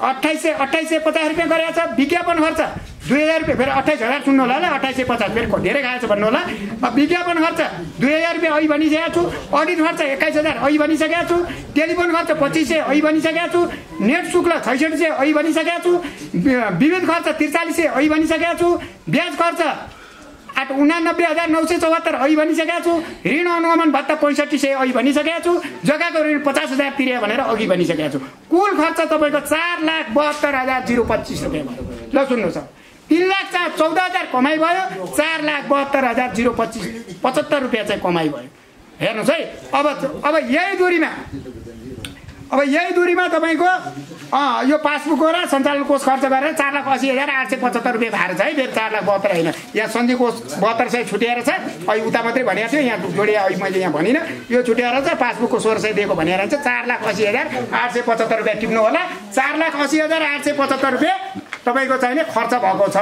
2850 रुपियाँ गरेको छ। विज्ञापन खर्च 2,000 रुपियाँ, फेरि 28,000 सुन्नु होला, 2850 फेरि धेरै खाएको छ भन्नु होला। विज्ञापन खर्च 2,000 रुपियाँ अहिले भनिसकेको छु। अडिट खर्च 21,000 अहिले भनिसकेको छु। टेलिफोन खर्च 2,500 अहिले भनिसकेको छु। नेट शुल्क 6600 अहिले भनिसकेको छु। विविध खर्च 4300 अहिले भनिसकेको छु। ब्याज खर्च 89,974 अहिले भनिसकेको छु। ऋण अनुगमन भत्ता 6500 अहिले भनिसकेको छु। जग्गाको ऋण 50,000 तिरे भनेर अघि भनिसकेको छु। कुल खर्च तपाईँको 4,72,025 रुपियाँ भयो। ल सुन्नुहोस्, 3,14,000 कमाइ भयो, 4,72,075 रुपियाँ चाहिँ कमाइ भयो। हेर्नुहोस् है। अब यही दूरीमा तपाईँको यो पासबुक र सञ्चालन कोष खर्च गरेर 4,80,875 रुपियाँ भएको छ है। फेरि 4,72 होइन, यहाँ सन्धि कोष 7200 छुट्याएर छ। अहिले उता मात्रै भनेको थियो, यहाँ जोडिया अहिले मैले यहाँ भनिनँ, यो छुट्याएर छ। पासबुकको 1600 दिएको भनेर चाहिँ 4,80,875 रुपियाँ टिप्नु होला। 4,80,875 रुपियाँ तपाईँको चाहिने खर्च भएको छ।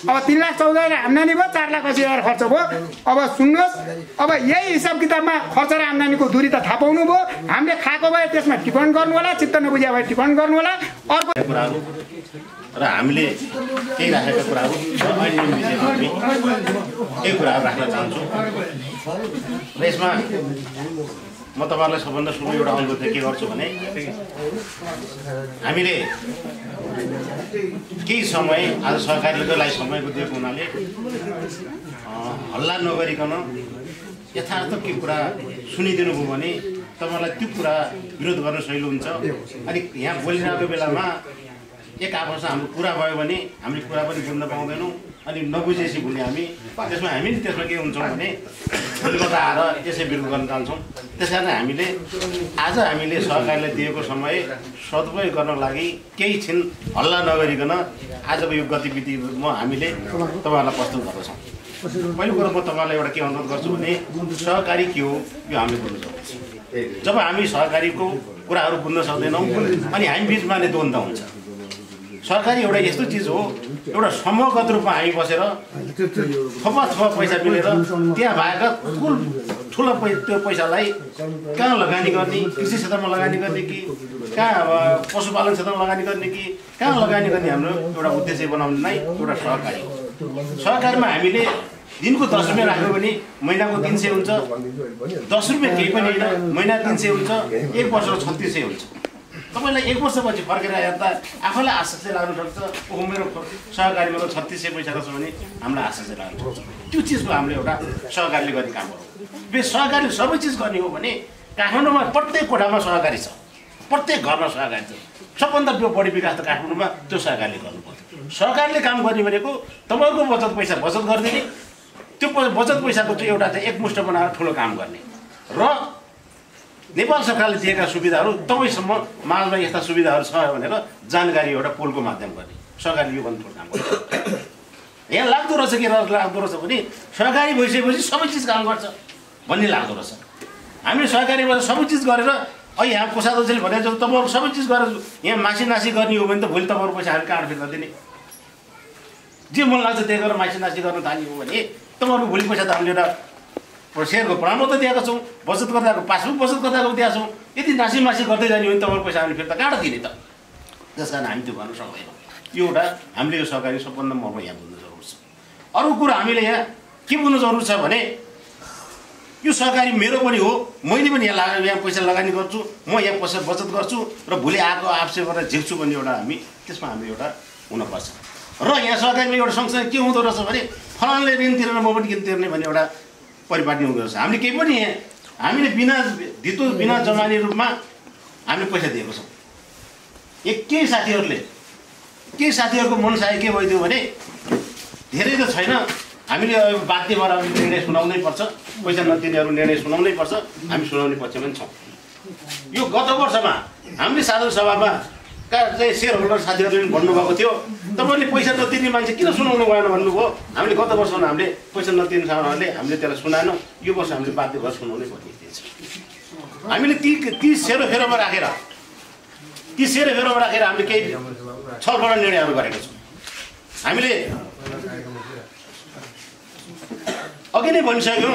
अब 3,14,000 आम्दानी भयो, 4,80,000 खर्च भयो। अब सुन्नुहोस्, अब यही हिसाब किताबमा खर्च र आम्दानीको दूरी त थाहा पाउनु भयो। हामीले खाएको भए त्यसमा टिप्पण गर्नु होला, चित्त नबुझ्या भए टिप्पण गर्नु होला। अर्को कुराहरू र हामीले केही राखेका कुराहरू अहिले विषयमा हामी केही कुराहरू राख्न चाहन्छौँ र यसमा म तपाईँहरूलाई सबभन्दा सुरु एउटा अनुरोध के गर्छु भने हामीले केही समय आज सहकारीलाई समयको दिएको हुनाले हल्ला नगरिकन यथार्थ के कुरा सुनिदिनु भयो भने तपाईँलाई त्यो कुरा विरोध गर्न सहिलो हुन्छ। अनि यहाँ बोलिरहेको बेलामा एक आपसमा हाम्रो कुरा भयो भने हामीले कुरा पनि बुझ्न पाउँदैनौँ। अनि नबुझेपछि भुल्ने हामी त्यसमा के हुन्छौँ भने भोलिपल्ट आएर त्यसै विरोध गर्न जान्छौँ। त्यस कारण हामीले सहकारीलाई दिएको समय सदुपयोग गर्नको लागि केही छिन हल्ला नगरिकन आजको यो गतिविधिमा हामीले तपाईँहरूलाई प्रस्तुत गर्दछौँ। पहिलो कुरो म तपाईँलाई एउटा के अनुरोध गर्छु भने सहकारी के हो यो हामीले बुझ्नु सक्छौँ। जब हामी सहकारीको कुराहरू बुझ्न सक्दैनौँ अनि हामी बिचमा नै द्वन्द्व हुन्छ। सरकारी एउटा यस्तो चिज हो, एउटा समूहगत रूपमा हामी बसेर थोपा पैसा मिलेर त्यहाँ भएका कुल ठुलो त्यो पैसालाई कहाँ लगानी गर्ने, कृषि क्षेत्रमा लगानी गर्ने कि कहाँ पशुपालन क्षेत्रमा लगानी गर्ने कि कहाँ लगानी गर्ने हाम्रो एउटा उद्देश्य बनाउनु नै एउटा सहकारी हो। सहकारीमा हामीले दिनको 10 रुपियाँ राख्यो भने महिनाको 300 हुन्छ। 10 रुपियाँ केही पनि होइन, महिना 300 हुन्छ, 1 वर्ष 3600 हुन्छ। तपाईँलाई 1 वर्षपछि फर्केर हेर्दा आफूलाई आश्चर्य लाग्नु सक्छ, ओहो मेरो सहकारीमा त 3600 पैसा रहेछ भने हामीलाई आश्चर्य लाग्नु सक्छ। त्यो चिजको हामीले एउटा सहकारीले गर्ने काम हो। सहकारीले सबै चिज गर्ने हो भने काठमाडौँमा प्रत्येक कोठामा सहकारी छ, प्रत्येक घरमा सहकारी छ। सबभन्दा बढी विकास त काठमाडौँमा त्यो सहकारीले गर्नुपर्छ। सहकारीले काम गर्ने भनेको तपाईँको बचत पैसा बचत गरिदिने, त्यो बचत पैसाको चाहिँ एउटा चाहिँ एकमुष्ट बनाएर ठुलो काम गर्ने र नेपाल सरकारले दिएका सुविधाहरू तपाईँसम्म माझमा यस्ता सुविधाहरू छ भनेर जानकारी एउटा पोलको माध्यम गर्ने सरकारले यो भन्ने ठुलो काम गर्छ। यहाँ लाग्दो रहेछ कि लाग्दो रहेछ भने सहकारी भइसकेपछि सबै चिज काम गर्छ भन्ने लाग्दो रहेछ। हामीले सहकारीबाट सबै चिज गरेर अहिले यहाँ कोषाध्यक्षले भने जस्तो तपाईँहरू सबै चिज गरेर यहाँ मासी नासी गर्ने हो भने त भोलि तपाईँहरू पैसा हामी कहाँ फिर्ता दिने? जे मन लाग्छ त्यही गरेर माइसी गर्न थाल्यो भने तपाईँहरूको भोलि पैसा त हामीले एउटा सेयरको प्रमाणपत्र दिएका छौँ, बचत गर्दाको पासबुक बचत गर्दाको दिएका छौँ। यदि नासीमासी गर्दै जाने भने तपाईँहरूको पैसा हामीले फेरि त कहाँबाट दिने त? त्यस कारण हामी त्यो गर्न सक्दैनौँ। यो एउटा हामीले यो सहकारी सबभन्दा मर्म यहाँ बुझ्नु जरुर छ। अर्को कुरा हामीले यहाँ के बुझ्नु जरुर छ भने यो सहकारी मेरो पनि हो, मैले पनि यहाँ पैसा लगानी गर्छु, म यहाँ पैसा बचत गर्छु र भोलि आएको आपसे गरेर झिक्छु भन्ने एउटा हामी त्यसमा हाम्रो एउटा हुनुपर्छ। र यहाँ सहकारीमा एउटा सँगसँगै के हुँदो रहेछ भने फलानले ऋण तिरेर म पनि किन तिर्ने भन्ने एउटा परिपाटी हुँदो रहेछ। हामीले केही पनि यहाँ हामीले बिना धितो बिना जमानी रूपमा हामीले पैसा दिएको छौँ। केही साथीहरूको मनसाय के भइदियो भने धेरै त छैन, हामीले बाध्य भएर निर्णय सुनाउनै पर्छ, पैसा नतिर्नेहरू निर्णय सुनाउनै पर्छ, हामी सुनाउने पक्षमा पनि छौँ। यो गत वर्षमा हामीले साधारण सभामा चाहिँ सेयर होल्डर साथीहरूले पनि भन्नुभएको थियो तपाईँले पैसा नतिर्ने मान्छे किन सुनाउनु भएन भन्नुभयो। हामीले गत वर्षमा हामीले पैसा नतिर्ने सामानहरूले हामीले त्यसलाई सुनाएनौँ, यो वर्ष हामीले बाध्य भएर सुनाउनै पर्ने छ। हामीले ती सेरोफेरोमा राखेर हामीले केही छलफल निर्णयहरू गरेका छौँ। हामीले अघि नै भनिसक्यौँ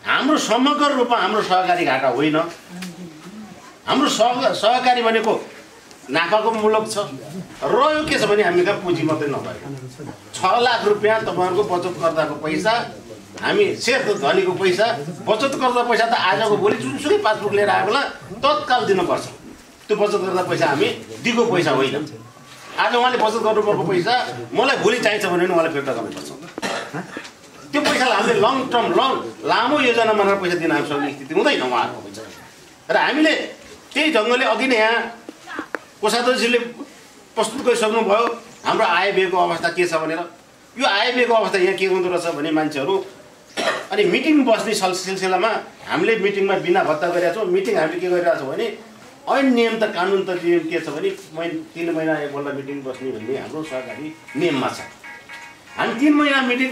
हाम्रो समग्र रूपमा हाम्रो सहकारी घाटा होइन। हाम्रो सहकारी भनेको नाफाको मुलक छ। रह्यो के छ भने हामी कहाँ पुँजी मात्रै नभएको 6 लाख रुपियाँ तपाईँहरूको बचतकर्ताको पैसा, हामी सेयर धनीको पैसा, बचतकर्ता पैसा त आजको भोलि जुनसुकै पासबुक लिएर आएको बेला तत्काल दिनुपर्छ। त्यो बचतकर्ता पैसा हामी दिएको पैसा होइन। आज उहाँले बचत गर्नुपर्को पैसा मलाई भोलि चाहिन्छ भने उहाँले फिर्ता गर्नुपर्छ। त्यो पैसालाई हामीले लङ टर्म लामो योजना बनाएर पैसा दिन हामी सक्ने स्थिति हुँदैन उहाँहरूको पैसा। र हामीले त्यही ढङ्गले अघि नै यहाँ कोषाध्यक्षले प्रस्तुत गरिसक्नुभयो हाम्रो आय व्ययको अवस्था के छ भनेर। यो आय व्ययको अवस्था यहाँ के हुँदो रहेछ भने मान्छेहरू अनि मिटिङ बस्ने सिलसिलामा हामीले मिटिङमा बिना भत्ता गरेका छौँ। मिटिङ हामीले के गरिरहेको छौँ भने ऐन नियम त कानुन त नियम के छ भने 3 महिना एकपल्ट मिटिङ बस्ने भन्ने हाम्रो सरकारी नियममा छ। हामी 3 महिना मिटिङ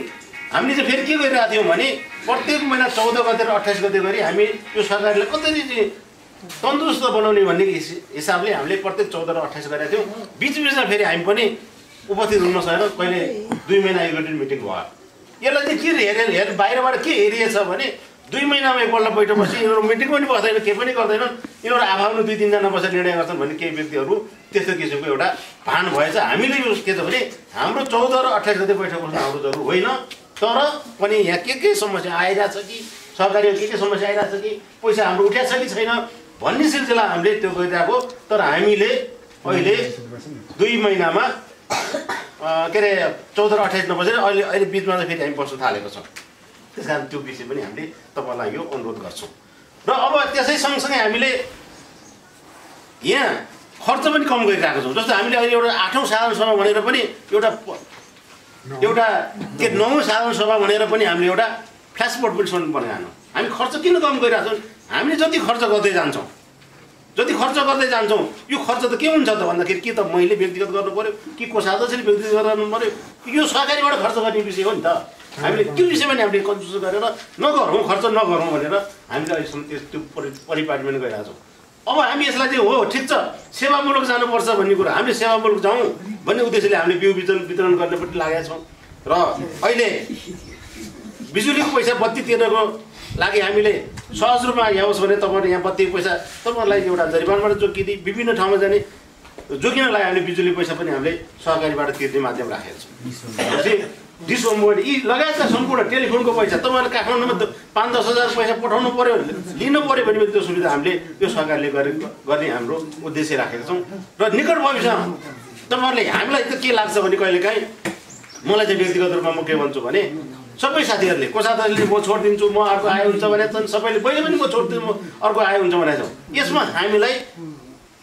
हामीले चाहिँ फेरि के गरिरहेको थियौँ भने प्रत्येक महिना 14 गते र 28 गते गरी हामी यो सरकारले कसरी तन्दुरुस्त बनाउने भन्ने हिसाबले हामीले प्रत्येक 14 र 28 गरेका थियौँ। बिचबिचमा फेरि हामी पनि उपस्थित हुन नसकेर कहिले 2 महिना एकचोटि मिटिङ भयो। यसलाई चाहिँ के हेरेर बाहिरबाट के हेरिएछ भने 2 महिनामा एकपल्ट बैठक बसी यिनीहरू मिटिङ पनि बस्दैन, केही पनि गर्दैनन्, यिनीहरू आफू 2-3 जना बसेर निर्णय गर्छन् भन्ने केही व्यक्तिहरू त्यस्तो किसिमको एउटा भान भएछ। हामीले यो के छ भने हाम्रो 14 र 28 गते बैठक बस्नु हाम्रो जरुर होइन। तर पनि यहाँ के समस्या आइरहेछ कि सरकारीमा के समस्या आइरहेछ कि पैसा हाम्रो उठाएको छ कि छैन भन्ने सिलसिला हामीले त्यो गरिरहेको। तर हामीले अहिले 2 महिनामा के अरे 14 र 28 नबसेर अहिले बिचमा चाहिँ फेरि हामी बस्न थालेको छौँ। त्यस कारण त्यो विषय पनि हामीले तपाईँलाई यो अनुरोध गर्छौँ। र अब त्यसै सँगसँगै हामीले यहाँ खर्च पनि कम गरिरहेको छौँ। जस्तो हामीले अहिले एउटा 8औँ साधारण सभा भनेर पनि एउटा के 9औँ साधारण सभा भनेर पनि हामीले एउटा फ्ल्यासबोर्ड पनि सुन्नु पर्ने। हामी खर्च किन कम गरिरहेको छौँ? हामीले जति खर्च गर्दै जान्छौँ यो खर्च त के हुन्छ त भन्दाखेरि कि त मैले व्यक्तिगत गर्नु पऱ्यो कि कोषाध्यक्षले व्यक्तिगत गर्नु पऱ्यो, यो सरकारीबाट खर्च गर्ने विषय हो नि त। हामीले त्यो विषयमा हामीले कन्जुस गरेर नगरौँ, खर्च नगरौँ भनेर हामीले अहिलेसम्म त्यो परिपाटी पनि गरिरहेको छौँ। अब हामी यसलाई चाहिँ हो ठिक छ सेवामूलक जानुपर्छ भन्ने कुरा, हामीले सेवामूलक जाउँ भन्ने उद्देश्यले हामीले बिउ वितरण गर्ने पनि लागेका छौँ। र अहिले बिजुलीको पैसा बत्ती तिर्नको लागि हामीले सहज रूपमा ल्याओस् भने तपाईँहरू यहाँ बत्तीको पैसा तपाईँहरूलाई एउटा जरिमानाबाट जोगिदिए विभिन्न ठाउँमा जाने जोगिनलाई हामीले बिजुली पैसा पनि हामीले सहकारीबाट तिर्ने माध्यम राखेका छौँ। डिसोमोड यी लगायतका सम्पूर्ण टेलिफोनको पैसा तपाईँहरूले काठमाडौँमा 5-10 हजार पैसा पठाउनु पऱ्यो लिनु पऱ्यो भने त्यो सुविधा हामीले यो सरकारले गर्ने हाम्रो उद्देश्य राखेका छौँ। र निकट भविष्यमा तपाईँहरूले हामीलाई त के लाग्छ भने कहिलेकाहीँ मलाई चाहिँ व्यक्तिगत रूपमा म के भन्छु भने सबै साथीहरूले कोषाध्यक्षले म छोडिदिन्छु म अर्को आय हुन्छ भने सबैले पहिले पनि म छोडिदिन्छु म अर्को आय हुन्छ भनेको छौँ। यसमा हामीलाई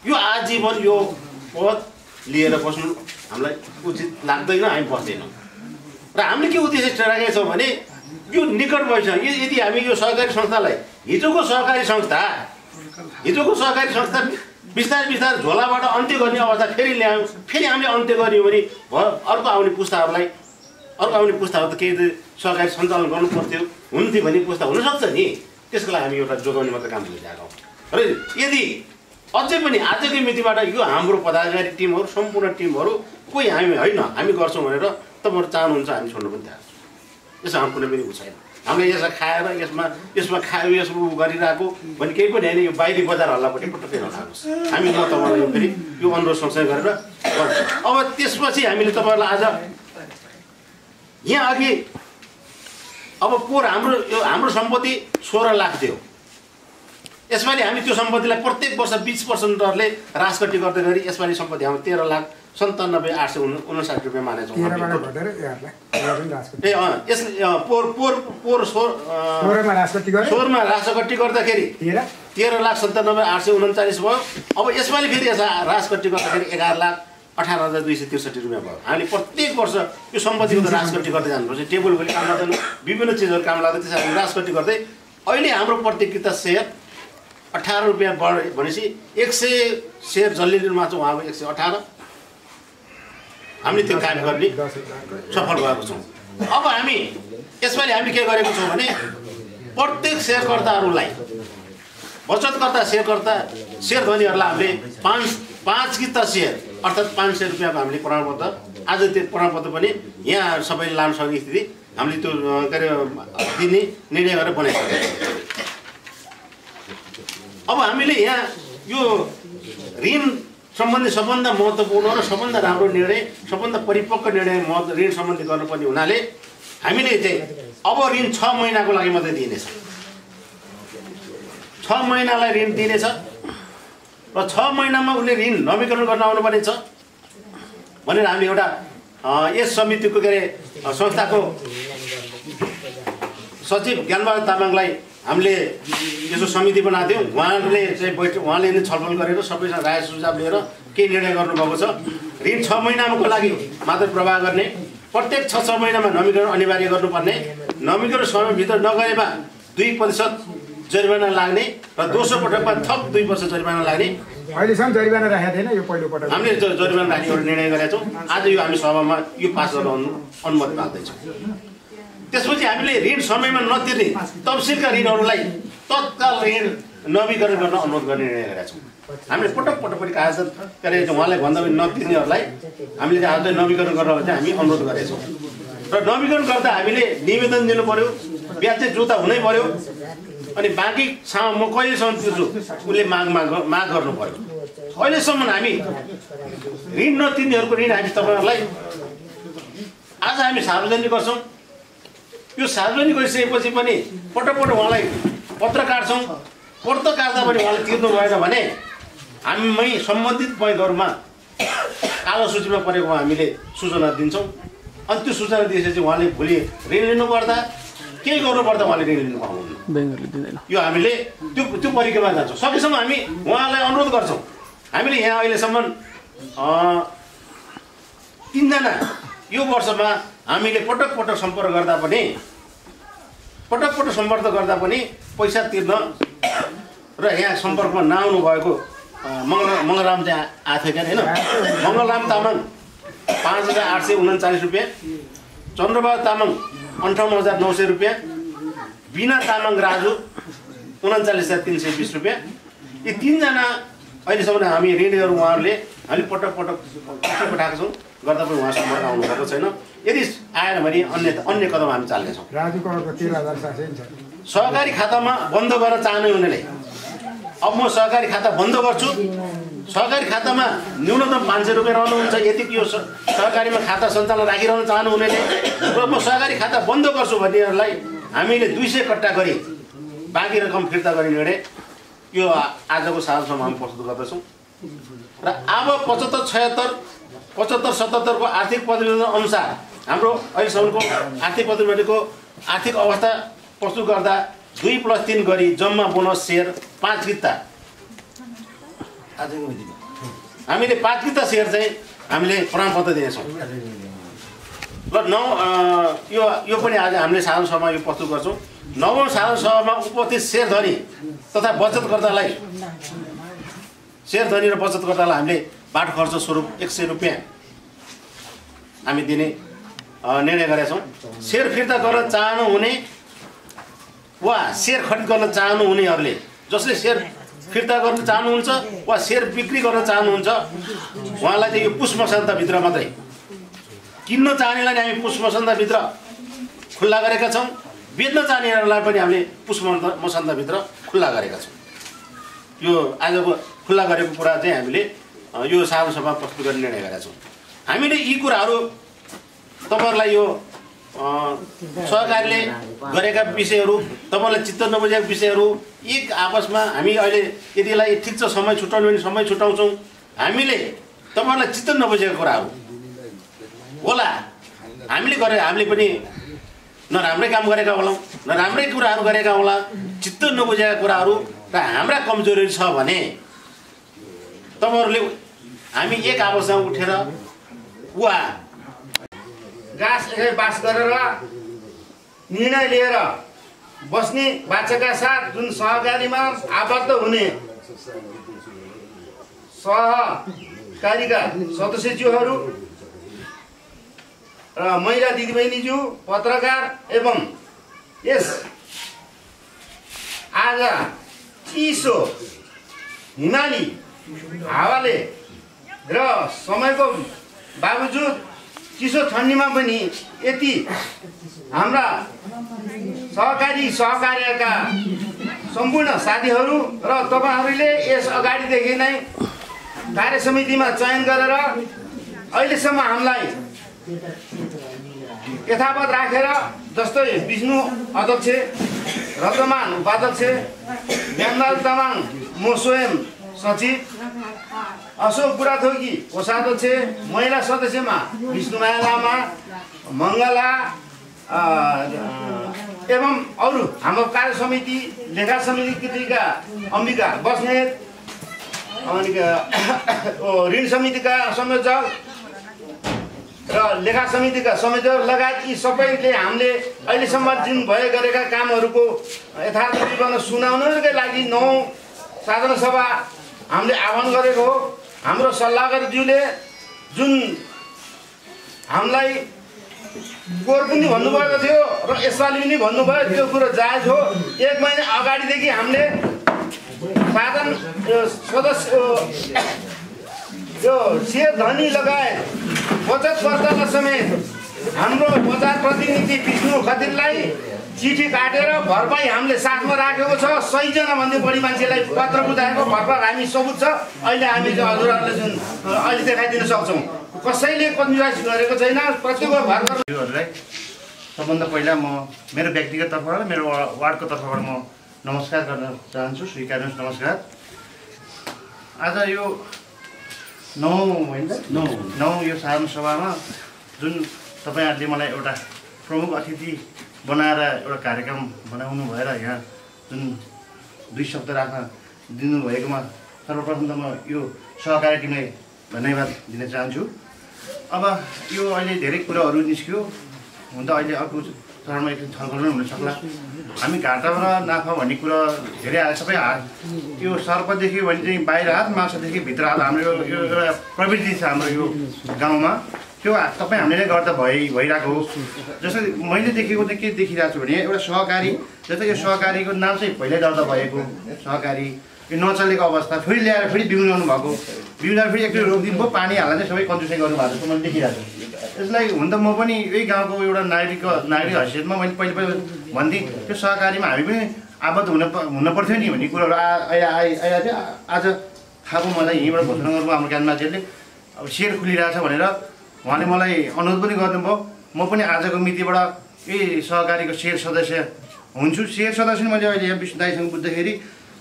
यो आजीवन यो पद लिएर बस्नु हामीलाई उचित लाग्दैन, हामी बस्दैनौँ। र हामीले के उद्देश्य राखेका छौँ भने यो निकट भविष्य यदि हामी यो सहकारी संस्थालाई हिजोको सहकारी संस्था बिस्तारै झोलाबाट अन्त्य गर्ने अवस्था फेरि ल्यायौँ, फेरि हामीले अन्त्य गर्यौँ भने अर्को आउने पुस्ताहरू त केही सहकारी सञ्चालन गर्नु पर्थ्यो हुन्थ्यो भन्ने पुस्ता हुनसक्छ नि। त्यसको लागि हामी एउटा जोगाउने मात्रै काम गरिरहेका हौँ। र यदि अझै पनि आजकै मितिबाट यो हाम्रो पदाधिकारी टिमहरू सम्पूर्ण टिमहरू कोही हामी होइन हामी गर्छौँ भनेर तपाईँहरू चाहनुहुन्छ हामी छोड्नु पनि तयार छौँ। यसमा हाम्रो कुनै पनि उ छैन। हामीले यसलाई खाएर यसमा खायो यसमा गरिरहेको भने केही पनि होइन। यो बाहिरी बजार हल्लापट्टि पटक्कै नलागोस्। हामी म तपाईँलाई फेरि यो अनुरोध सँगसँगै गरेर गर्छौँ। अब त्यसपछि हामीले तपाईँहरूलाई आज यहाँ अघि अब पोहोर हाम्रो सम्पत्ति 16 लाख थियो। यसपालि हामी त्यो सम्पत्तिलाई प्रत्येक वर्ष 20% दरले राजकट्टी गर्दै गरी यसपालि सम्पत्ति हाम्रो 13,97,859 रुपियाँ मानेछौँ। पोहोर 16मा राजकट्टी गर्दाखेरि 13,97,839 भयो। अब यसपालि फेरि यसलाई राजकट्टी गर्दाखेरि 11,18,263 रुपियाँ भयो। हामीले प्रत्येक वर्ष यो सम्पत्तिको त राजकट्टी गर्दै जानुपर्छ। टेबल भोलि काम लाग्दैन, विभिन्न चिजहरू काम लाग्दै त्यसरी हामी राजकट्टी गर्दै अहिले हाम्रो प्रतियोगिता सेयर 18 रुपियाँ बढ्यो भनेपछि 100 सेयर जसले लिनुमा छ उहाँको 118 हामीले त्यो काम गर्ने सफल भएको छौँ। अब हामी यसपालि हामी के गरेको छौँ भने प्रत्येक सेयरकर्ताहरूलाई बचतकर्ता सेयर धनीहरूलाई हामीले 5 किता सेयर अर्थात् 500 रुपियाँको हामीले प्रमाणपत्र आज त्यो प्रमाणपत्र पनि यहाँ सबैले लान सक्ने स्थिति हामीले त्यो के अरे दिने निर्णय गरेर बनाइसकेको। अब हामीले यहाँ यो ऋण सम्बन्धी सबभन्दा महत्त्वपूर्ण र सबभन्दा राम्रो निर्णय सबभन्दा परिपक्व निर्णय ऋण सम्बन्धी गर्नुपर्ने हुनाले हामीले चाहिँ अब ऋण 6 महिनाको लागि मात्रै दिनेछ। 6 महिनालाई ऋण दिनेछ र 6 महिनामा उसले ऋण नवीकरण गर्न आउनुपर्ने छ भनेर हामीले एउटा यस समितिको के अरे संस्थाको सचिव ज्ञानबहादुर तामाङलाई हामीले यसो समिति बनाएको थियौँ। उहाँले नै छलफल गरेर सबैसँग राय सुझाव लिएर के निर्णय गर्नुभएको छ। ऋण 6 महिनाको लागि मात्र प्रवाह गर्ने, प्रत्येक 6 महिनामा नवीकरण अनिवार्य गर्नुपर्ने, नवीकरण समयभित्र नगरेमा 2% जरिवाना लाग्ने र दोस्रो पटकमा थप 2% जरिवाना लाग्ने। अहिलेसम्म जरिवाना राखेको थिएन, यो पहिलो पटक हामीले जरिवाना राख्ने एउटा निर्णय गरेका छौँ। आज यो हामी सभामा यो पास गर्न अनुमति माग्दैछौँ। त्यसपछि हामीले ऋण समयमा नतिर्ने तफसिलका ऋणहरूलाई तत्काल ऋण नवीकरण गर्न अनुरोध गर्ने निर्णय गरेका छौँ। हामीले पटक पनि कागज के अरे उहाँलाई भन्दा पनि नतिर्नेहरूलाई हामीले आज नवीकरण गर्न चाहिँ हामी अनुरोध गरेका छौँ। र नवीकरण गर्दा हामीले निवेदन दिनु पर्यो, ब्याज चाहिँ जुत्ता हुनै पर्यो, अनि बाँकी म कहिलेसम्म तिर्छु उसले माग गर्नु पर्यो। अहिलेसम्म हामी ऋण नतिर्नेहरूको ऋण हामी तपाईँहरूलाई आज हामी सार्वजनिक गर्छौँ। यो सार्वजनिक गरिसकेपछि पनि पटक उहाँलाई पत्र काट्छौँ। पत्र काट्दा पनि उहाँले तिर्नु भएन भने हामीमै सम्बन्धित बैङ्कहरूमा कालो सूचीमा परेको हामीले सूचना दिन्छौँ। अनि त्यो सूचना दिएपछि उहाँले भोलि ऋण लिनुपर्दा केही गर्नुपर्दा उहाँले ऋण लिनु पाउनुहुन्न, ब्याङ्कहरूले दिँदैन। यो हामीले त्यो प्रक्रियामा जान्छौँ। सकेसम्म हामी उहाँलाई अनुरोध गर्छौँ। हामीले यहाँ अहिलेसम्म 3 जना यो वर्षमा हामीले पटक सम्पर्क गर्दा पनि पैसा तिर्न र यहाँ सम्पर्कमा नआउनु भएको मङ्गलराम चाहिँ आएको थियो क्या होइन। मङ्गलराम तामाङ 5,839 रुपियाँ, चन्द्रबहादुर तामाङ 58,900 रुपियाँ, बिना तामाङ राजु 39,320 रुपियाँ। यी 3 जना अहिलेसम्म हामी ऋणहरू उहाँहरूले हामीले पटक पठाएको छौँ। गर्दा पनि उहाँ सम्पर्क आउनु भएको छैन। यदि आएन भने अन्य कदम हामी चाल्नेछौँ। सहकारी खातामा बन्द गर्न चाहने हुनेले अब म सहकारी खाता बन्द गर्छु, सहकारी खातामा न्यूनतम 500 रुपियाँ रहनुहुन्छ, यति यो सहकारीमा खाता सञ्चालन राखिरहन चाहनु हुनेले र म सहकारी खाता बन्द गर्छु भन्नेहरूलाई हामीले 200 कट्टा गरी बाँकी रकम फिर्ता गर्ने निर्णय यो आजको साँझसम्म हामी प्रस्तुत गर्दछौँ। र अब 75-76 को आर्थिक प्रतिवेदन अनुसार हाम्रो अहिलेसम्मको आर्थिक प्रतिवेदनको आर्थिक अवस्था प्रस्तुत गर्दा 2+3 गरी जम्मा बोनस सेयर 5 किता हामीले 5 किता सेयर चाहिँ हामीले प्रमाणपत्र दिनेछौँ। र यो पनि आज हामीले साधारण सभामा यो प्रस्तुत गर्छौँ। 9औं साधारण सभामा उपस्थित सेयर धनी तथा बचतकर्तालाई र बचतकर्तालाई हामीले बाटो खर्च स्वरूप 100 रुपियाँ हामी दिने निर्णय गरेका छौँ। सेयर फिर्ता गर्न चाहनुहुने वा सेयर खरिद गर्न चाहनुहुनेहरूले जसले सेयर फिर्ता गर्न चाहनुहुन्छ वा सेयर बिक्री गर्न चाहनुहुन्छ उहाँलाई चाहिँ यो पुष मसान्तभित्र मात्रै किन्न चाहनेलाई हामी पुस मसन्दाभित्र खुल्ला गरेका छौँ, बेच्न चाहनेहरूलाई पनि हामीले पुस मसन्दाभित्र खुल्ला गरेका छौँ। यो आजको खुल्ला गरेको कुरा चाहिँ हामीले यो साधारण सभा प्रस्तुत गर्ने निर्णय गरेका छौँ। हामीले यी कुराहरू तपाईँहरूलाई यो सहकारीले गरेका विषयहरू, तपाईँलाई चित्त नबुझेका विषयहरू एक आपसमा हामी अहिले यतिलाई ठिक छ समय छुट्याउनु भने समय छुट्याउँछौँ। हामीले तपाईँहरूलाई चित्त नबुझेका कुराहरू होला, हामीले पनि नराम्रै काम गरेका होलाौँ, नराम्रै कुराहरू गरेका होला, चित्त नबुझेका कुराहरू र हाम्रा कमजोरी छ भने तपाईँहरूले हामी एक आपसमा उठेर वा गाँस एकै बास गरेर निर्णय लिएर बस्ने बाचाका साथ जुन सहकारीमा आबद्ध हुने सहकारीका सदस्यज्यूहरू र महिला दिदीबहिनीज्यू, पत्रकार एवं यस आज चिसो हिमाली हावाले र समयको बावजुद चिसो ठन्डीमा पनि यति हाम्रा सहकारीका सम्पूर्ण साथीहरू र तपाईँहरूले यस अगाडिदेखि नै कार्य समितिमा चयन गरेर अहिलेसम्म हामीलाई यथावत राखेर जस्तै विष्णु अध्यक्ष, रत्नमान उपाध्यक्ष, ज्ञानलाल तामाङ म स्वयं सचिव, अशोक बुढाथोकी कोषाध्यक्ष, महिला सदस्यमा विष्णुमाया लामा, मङ्गला एवं अरू हाम्रो कार्य समिति लेखा समितिका अम्बिका बस्नेत, ऋण समितिका संयोजक र लेखा समितिका संयोजक लगायत यी सबैले हामीले अहिलेसम्म जुन गरेका कामहरूको यथार्थ विवरण सुनाउनकै लागि 9 साधारण सभा हामीले आह्वान गरेको हो। हाम्रो सल्लाहकारज्यूले जुन हामीलाई गोर पनि भन्नुभएको थियो र यसपालि पनि भन्नुभयो, त्यो कुरो जायज हो। 1 महिना अगाडिदेखि हामीले साधारण सदस्य यो शेयर धनी लगायत बचतकर्तालाई समेत हाम्रो बजार प्रतिनिधि विष्णु खतिरलाई चिठी काटेर भरपाई हामीले साथमा राखेको छ। 100 जना भन्दा बढी मान्छेलाई पत्र बुझाएको भरपाई हामी सबुत छ। अहिले हामी चाहिँ हजुरहरूले जुन अहिले देखाइदिन सक्छौँ, कसैले कन्जुस गरेको छैन। प्रत्येक भरहरूलाई सबभन्दा पहिला म मेरो व्यक्तिगत तर्फबाट मेरो वार्डको तर्फबाट म नमस्कार गर्न चाहन्छु। स्वीकार्नुहोस् नमस्कार। आज यो 9 यो साधारण सभामा जुन तपाईँहरूले मलाई एउटा प्रमुख अतिथि बनाएर एउटा कार्यक्रम बनाउनु भएर यहाँ जुन 2 शब्द राख्न दिनुभएकोमा सर्वप्रथम त म यो सहकारी टिमलाई धन्यवाद दिन चाहन्छु। अब यो अहिले धेरै कुराहरू निस्क्यो, हुन त अहिले अर्को चरणमा एकछिन छलफल हुन सक्ला। हामी घाटाबाट नाफा भन्ने कुरा धेरै आयो। सबै यो सर्पदेखि भने चाहिँ बाहिर हात, माछादेखि भित्र हात, हाम्रो यो एउटा प्रवृत्ति छ हाम्रो यो गाउँमा। त्यो तपाईँ हामीले गर्दा भइरहेको हो। जस्तै मैले देखेको चाहिँ के देखिरहेको छु भने एउटा सहकारी, जस्तै यो सहकारीको नाम चाहिँ पहिल्यै दर्ता भएको सहकारी, यो नचलेको अवस्था फेरि ल्याएर फेरि बिउनाउनु भएको, बिउनाएर फेरि एकचोटि रोकिदिनु भयो, पानी हाल्दा चाहिँ सबै कन्जुसाइ गर्नुभएको जस्तो मैले देखिरहेको छु। यसलाई हुन त म पनि यही गाउँको एउटा नागरिक हैसियतमा मैले पहिले भन्थेँ त्यो सहकारीमा हामी पनि आबद्ध हुन पर्थ्यो नि भन्ने कुराहरू अहिले चाहिँ आज थाहा भयो मलाई। यहीँबाट घोषणा गर्नुभयो हाम्रो ज्ञानमाझीले अब सेयर खुलिरहेछ भनेर उहाँले मलाई अनुरोध पनि गर्नुभयो। म पनि आजको मितिबाट यही सहकारीको सेयर सदस्य हुन्छु। सेयर सदस्य मैले अहिले यहाँ विष्णु दाइसँग बुझ्दाखेरि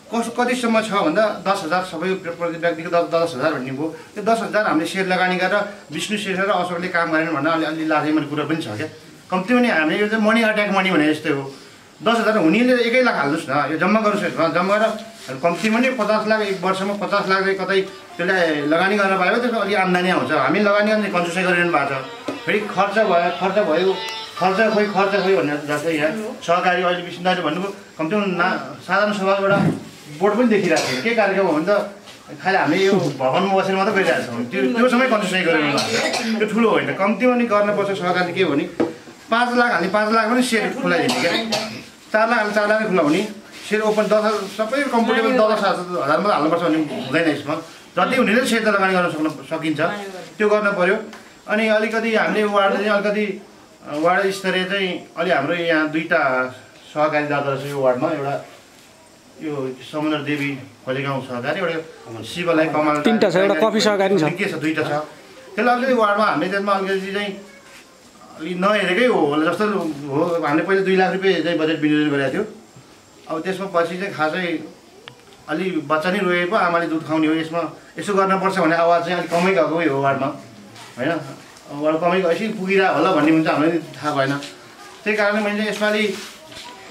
कतिसम्म छ भन्दा 10,000 सबै प्रति व्यक्तिको 10,000 भन्ने भयो। त्यो 10,000 हामीले सेयर लगानी गरेर विष्णु शेर र अशोकले काम गरेन भन्दा अलि लाजै मैले कुरा पनि छ क्या। कम्ती पनि हामीले यो चाहिँ मनी अट्याक मनी भने जस्तै हो। 10,000 हुनेले 1 लाख हाल्नुहोस् न, यो जम्मा गर्नुहोस्, जम्मा गरेर कम्ती पनि 50 लाख एक वर्षमा 50 लाख कतै त्यसलाई लगानी गर्न पायो त्यसको अलि आम्दानी आउँछ। हामी लगानी गर्ने कन्जुसाइ गरिरहनु भएको छ। फेरि खर्च भयो खर्च खोइ भनेर जस्तै यहाँ सहकारी अहिले विष्णु दाइले भन्नुभयो कम्ती साधारण सभाबाट बोर्ड पनि देखिरहेको थियो। के कार्यक्रम हो भने त खालि हामीले यो भवनमा बसेर मात्रै गरिरहेको छौँ। त्यो समय कन्जुसाइ गरिरहनु भएको छ। त्यो ठुलो होइन, कम्ती पनि गर्नुपर्छ। सहकारी के हो भने 5 लाख हाल्ने 5 लाख पनि सेयर खुलाइदिने क्या। 4 लाख हाल्ने 4 लाख खुलाउने, सेयर ओपन 10,000 सबै कम्फर्टेबल 10,000 मात्रै हाल्नुपर्छ भन्ने हुँदैन। यसमा जति हुने सेयर त लगानी गर्न सकिन्छ, त्यो गर्न पऱ्यो। अनि अलिकति हामीले वार्ड चाहिँ अलिकति वार्ड स्तरीय चाहिँ अलि हाम्रो यहाँ दुईवटा सहकारी दादा रहेछ यो वार्डमा एउटा यो समुद्र देवी खोलेगाउँ सहकारी एउटा शिवलाई कमाल तीनटा छ एउटा कफी सहकारी छ के छ दुईवटा छ त्यसलाई अलिकति वार्डमा हामीले त्यसमा अलिकति चाहिँ अलि नहेरेकै हो जस्तो हो हामीले पहिले 2 लाख रुपियाँ चाहिँ बजेट विनियोजन गरेको थियो अब त्यसमा पछि चाहिँ खासै अलि बच्चा नै रोए पो आमाले दुध खुवाउने हो यसमा यसो गर्नुपर्छ भन्ने आवाज चाहिँ अलिक कमै गएको हो वार्डमा होइन वार्ड कमै गएपछि पुगिरहेको होला भन्ने हुन्छ हामीलाई थाहा भएन त्यही कारणले मैले यसपालि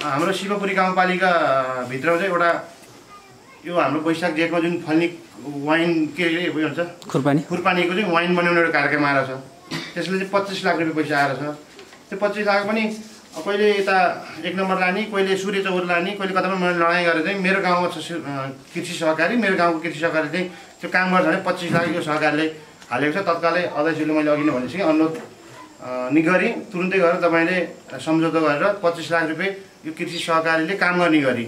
हाम्रो शिवपुरी गाउँपालिकाभित्र चाहिँ एउटा यो हाम्रो वैशाख जेठमा जुन फल्ने वाइन के अरे भन्छ खुरपानीको चाहिँ वाइन बनाउने एउटा कार्यक्रम आएर छ त्यसले चाहिँ 25 लाख रुपियाँ पैसा आएर छ त्यो 25 लाख पनि कहिले यता 1 नम्बर लाने कहिले सूर्य चौर लाने कहिले कता पनि मैले लडाइँ गरेर चाहिँ मेरो गाउँमा कृषि सहकारी मेरो गाउँको कृषि सहकारी चाहिँ त्यो काम गर्छ भने 25 लाख यो सहकारीले हालेको छ तत्कालै अध्यक्षले मैले अघि नै भनेपछि अनुरोध नि गरी तुरुन्तै गरेर तपाईँले सम्झौता गरेर 25 लाख रुपियाँ यो कृषि सहकारीले काम गर्ने गरी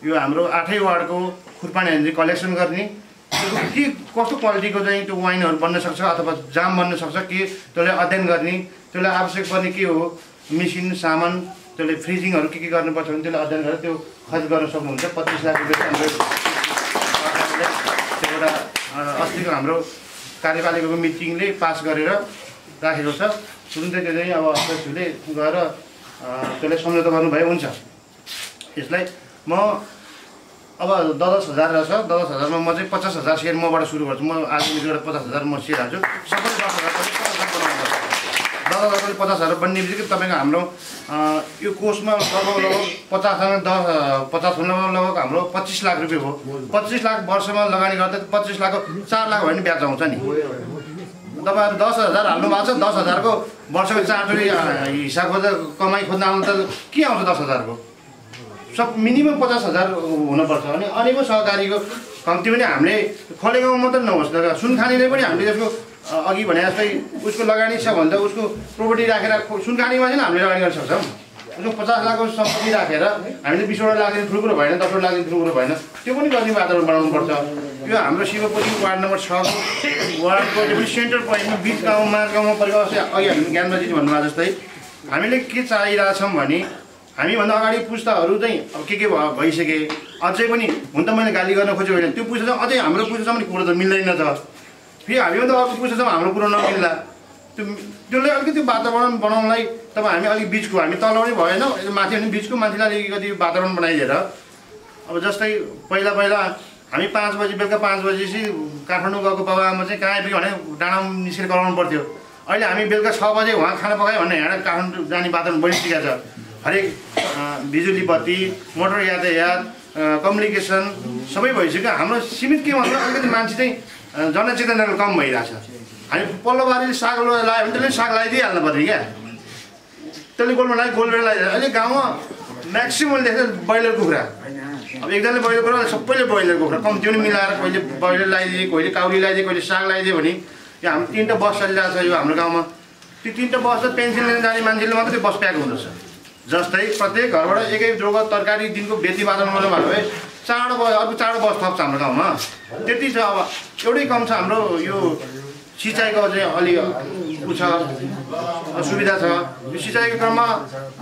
यो हाम्रो 8 वार्डको खुरपानीहरू कलेक्सन गर्ने के कस्तो क्वालिटीको चाहिँ त्यो वाइनहरू बन्न सक्छ अथवा जाम बन्न सक्छ के त्यसलाई अध्ययन गर्ने त्यसलाई आवश्यक पर्ने के हो मेसिन सामान त्यसले फ्रिजिङहरू के गर्नुपर्छ भने त्यसलाई अध्ययन गरेर त्यो खर्च गर्न सक्नुहुन्छ 25 लाख रुपियाँ हाम्रो एउटा अस्तिको हाम्रो कार्यपालिकाको मिटिङले पास गरेर राखेको छ तुरुन्तै त्यो चाहिँ अब अध्यक्षले गएर त्यसलाई सम्झौता गर्नुभए हुन्छ यसलाई म अब 10,000 रहेछ 10,000 मा म चाहिँ 50,000 सेयर मबाट सुरु गर्छु म आज मिलेर 50,000 म सेयर हाल्छु सबै 10,000 50,000 बन्ने बित्तिकै तपाईँको हाम्रो यो कोषमा लगभग 50 लगभग हाम्रो 25 लाख रुपियाँ हो 25 लाख वर्षमा लगानी गर्दा 25 लाखको 4 लाख भयो भने ब्याज आउँछ नि तपाईँहरू 10,000 हाल्नु भएको छ 10,000 को वर्षको 4 चोटि हिसाब खोज्दा कमाइ खोज्न आउनु त के आउँछ 10,000 को सब मिनिमम 50,000 हुनुपर्छ अनि अनेकौँ सहकारीको कम्ती पनि हामीले खोलेगाउँ मात्रै नहोस् सुनखानीले पनि हामीले त्यसको अघि भने जस्तै उसको लगानी छ भने त उसको प्रोपर्टी राखेर सुनखानीमा चाहिँ हामीले लगानी गर्न सक्छौँ उसको 50 लाखको सम्पत्ति राखेर हामीले 20वटा लाख दिन ठुलो कुरो भएन 10वटा लाख दिन ठुलो कुरो भएन त्यो पनि गर्ने वातावरण बनाउनुपर्छ यो हाम्रो शिवपुरी वार्ड नम्बर 6 को वार्डको पनि सेन्टर पोइन्टमा बिच गाउँमा परेको अघि हामी ज्ञानबजीले भन्नुभयो जस्तै हामीले के चाहिरहेछौँ भने हामीभन्दा अगाडि पुस्ताहरू चाहिँ अब के भइसके अझै पनि हुन त मैले गाली गर्न खोजेको होइन त्यो पुस्ता अझै हाम्रो पुस्तासम्म कुरो त मिल्दैन त फेरि हामीभन्दा अर्को पुस्तासम्म हाम्रो कुरो नमिल्ला त्यसले अलिकति वातावरण बनाउनलाई तब हामी अलिक बिचको हामी तल पनि भएन माथि पनि बिचको मान्छेलाई अलिकति वातावरण बनाइदिएर अब जस्तै पहिला हामी 5 बजी बेलुका 5 बजेपछि काठमाडौँ गएको बाबुआमा चाहिँ कहाँ आइपुग्यो भने डाँडामा निस्केर गराउनु पर्थ्यो अहिले हामी बेलुका 6 बजे उहाँ खाना पकायो भने यहाँ काठमाडौँ जाने वातावरण बनिसकेको छ हरेक बिजुली बत्ती मोटर यातायात कम्युनिकेसन सबै भइसक्यो हाम्रो सीमित के भन्दा अलिकति मान्छे चाहिँ जनचेतनाको कम भइरहेछ हामी पल्लो बारीले साग लगायो भने त्यसले साग लगाइदिइहाल्नु पर्ने क्या त्यसले गोलमा लगायो गोलबेर लगाइदिन्छ अहिले गाउँमा म्याक्सिमम देख्छ ब्रोइलर कुखुरा अब एकजनाले ब्रोइलर कुखुरा सबैले ब्रोइलर कुखुरा कम्ती पनि मिलाएर कहिले ब्रोइलर लगाइदिए कहिले काउरी लगाइदिए कहिले साग लगाइदियो भने यो हाम्रो 3टा बस चलिरहेको छ यो हाम्रो गाउँमा त्यो 3टा बस त पेन्सन लिन जाने मान्छेले मात्रै त्यो बस प्याक हुँदछ जस्तै प्रत्येक घरबाट एकै जोगा तरकारी दिनको बेती वातावरण गर्नु भएको भए अर्को चाँडो बस थप्छ हाम्रो गाउँमा त्यति छ अब एउटै कम छ हाम्रो यो सिँचाइको चाहिँ अलि उ छ सुविधा छ यो सिँचाइको क्रममा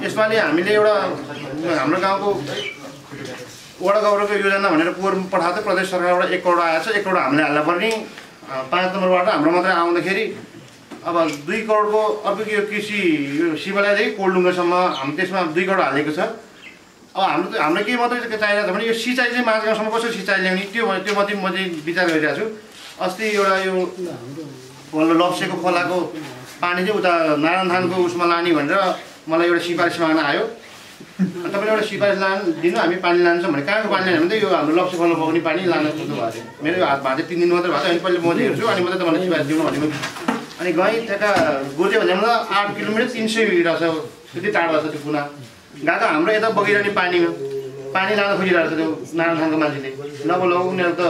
यसपालि हामीले एउटा हाम्रो गाउँको वडा गौरवको योजना भनेर पोहोर पठाएको प्रदेश सरकारबाट 1 करोड आएको छ 1 करोड हामीले हाल्नु पर्ने 5 नम्बरबाट हाम्रो मात्रै आउँदाखेरि अब 2 करोडको अर्को यो कृषि यो शिवालय चाहिँ कोल्डुङ्गासम्म हामी त्यसमा 2 करोड हालेको छ अब हाम्रो के मात्रै चाहिरहेको छ भने यो सिँचाइ चाहिँ माझगाउँसम्म कसरी सिँचाइ ल्याउने त्यो मात्रै म चाहिँ विचार गरिरहेको छु अस्ति एउटा यो लप्सेको खोलाको पानी चाहिँ उता नारायण धानको उसमा लाने भनेर मलाई एउटा सिफारिस माग्न आयो तपाईँले एउटा सिफारिस दिनु हामी पानी लान्छौँ भने कहाँको पानी लाने भने यो हाम्रो लप्से खोला बग्ने पानी लान खोज्नु भएको थियो मेरो हात भाँचै 3 दिन मात्रै भएको अनि पहिले म हेर्छु अनि मात्रै तपाईँलाई सिफारिस दिनु भनेको अनि गएँ त्यहाँ गोजे भन्दा 8 किलोमिटर 300 रहेछ त्यति टाढो रहेछ त्यो कुना गएको हाम्रो यता बगिरहने पानीमा पानी लान खोजिरहेको छ त्यो नारायण धानको मान्छेले लगभग उनीहरू त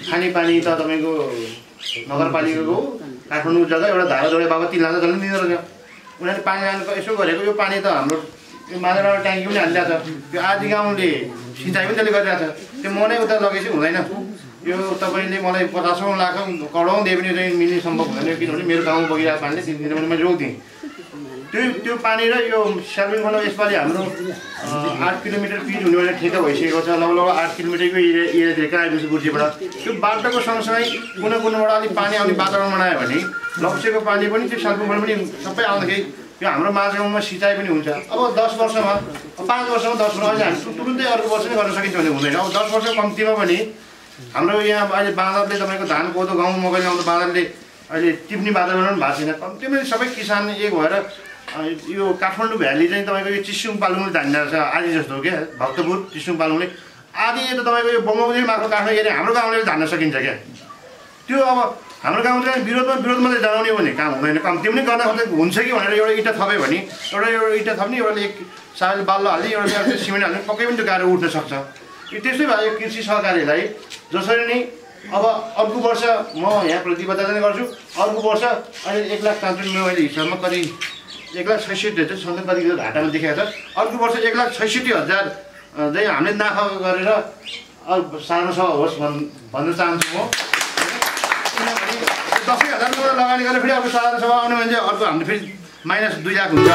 खाने पानी त तपाईँको नगरपालिकाको काठमाडौँ जग्गा एउटा धारा जोडे बाबा 3 लाख जसले दिँदो रहेछ उनीहरूले पानी लानुको यसो गरेको यो पानी त हाम्रो यो माधेरा ट्याङ्की पनि हालिरहेको छ त्यो आदि गाउँले सिँचाइ पनि त्यसले गरिरहेको छ त्यो मनै उता लगेपछि हुँदैन यो तपाईँले मलाई 50औं लाख करोडौँ दिए पनि चाहिँ मिल्ने सम्भव हुँदैन किनभने मेरो गाउँमा बगिरहेको पानीले किनभने मैले रोकिदिएँ त्यो पानी र यो स्याबिङ खोला यसपालि हाम्रो 8 किलोमिटर पिच हुने भने ठेक्का भइसकेको छ लगभग 8 किलोमिटरको एरियातिर कहाँ आइपुग्छ गुर्जीबाट त्यो बाटोको सँगसँगै कुनाबाट अलिक पानी आउने वातावरण बनायो भने लप्सेको पानी पनि त्यो स्याबिङबाट पनि सबै आउँदाखेरि यो हाम्रो माझगाउँमा सिँचाइ पनि हुन्छ अब 10 वर्षमा 5 वर्षमा 10 वर्ष अहिले हामी तुरुन्तै अर्को वर्ष नै गर्न सकिन्छ भने हुँदैन अब 10 वर्ष कम्तीमा पनि हाम्रो यहाँ अहिले बाँदरले तपाईँको धान कोदो गहुँ मकै आउँदो बाँदरले अहिले टिप्ने वातावरण भएको छैन कम्तीमा सबै किसान एक भएर यो काठमाडौँ भ्याली चाहिँ तपाईँको यो चिसुङ पालुङले धानिरहेको छ आदि जस्तो हो क्या भक्तपुर चिसुङ पालुङले आदि त तपाईँको यो बङ्गबन्दी माको काठमाडौँ एरिया हाम्रो गाउँले धान्न सकिन्छ क्या त्यो अब हाम्रो गाउँमा विरोध मात्रै जनाउने भने काम हुँदैन कम्ती पनि गर्न खोज्दै हुन्छ कि भनेर एउटा इँटा थप्यो भने एउटा इँटा थप्ने एउटाले एक साल बाल्लो हाल्ने एउटा सिमेन्ट हाल्ने पक्कै पनि त्यो गाह्रो उठ्न सक्छ त्यस्तै भयो कृषि सहकारीलाई जसरी नै अब अर्को वर्ष म यहाँ प्रतिबद्धता नै गर्छु अर्को वर्ष अहिले 1 लाख 65 मैले हिसाबमा कति 1,66,000 सधैँ कति घाटामा देखाएको छ अर्को वर्ष 1,66,000 चाहिँ हामीले नाफा गरेर सानो सभा होस् भन्न चाहन्छु म किनभने 10,000 लगानी गरेर फेरि अब साधारण सभा आउने भने चाहिँ अर्को हामीले फेरि -2 लाख हुन्छ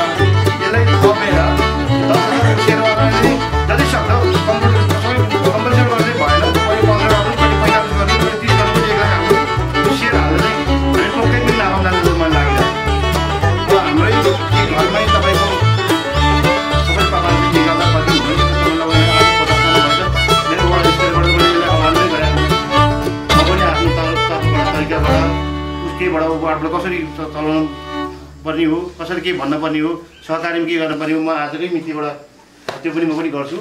यसलाई थपेर 10,000 सेवा गर्ने जति सक्दो कम्पलसरी गर्ने भएन कहिले 15 गर्नु कहिले 45 गर्नु कहिले 30 गर्नु 1 लाख हाम्रो सेयर हाल्दा चाहिँ हामी पक्कै पनि नाफा जानु मन लाग्यो हाम्रै घरमै तपाईँको सबै प्रकारले निकाल्दा कति हुन्छ मेरो वडा स्तरबाट मैले अगाडि गरेँ म पनि आफ्नो तरिकाबाट उसकेबाट वार्डबाट कसरी चलाउनु पर्ने हो कसरी के भन्न पर्ने हो सहकारीमा के गर्न पर्ने हो म आजकै मितिबाट त्यो पनि म पनि गर्छु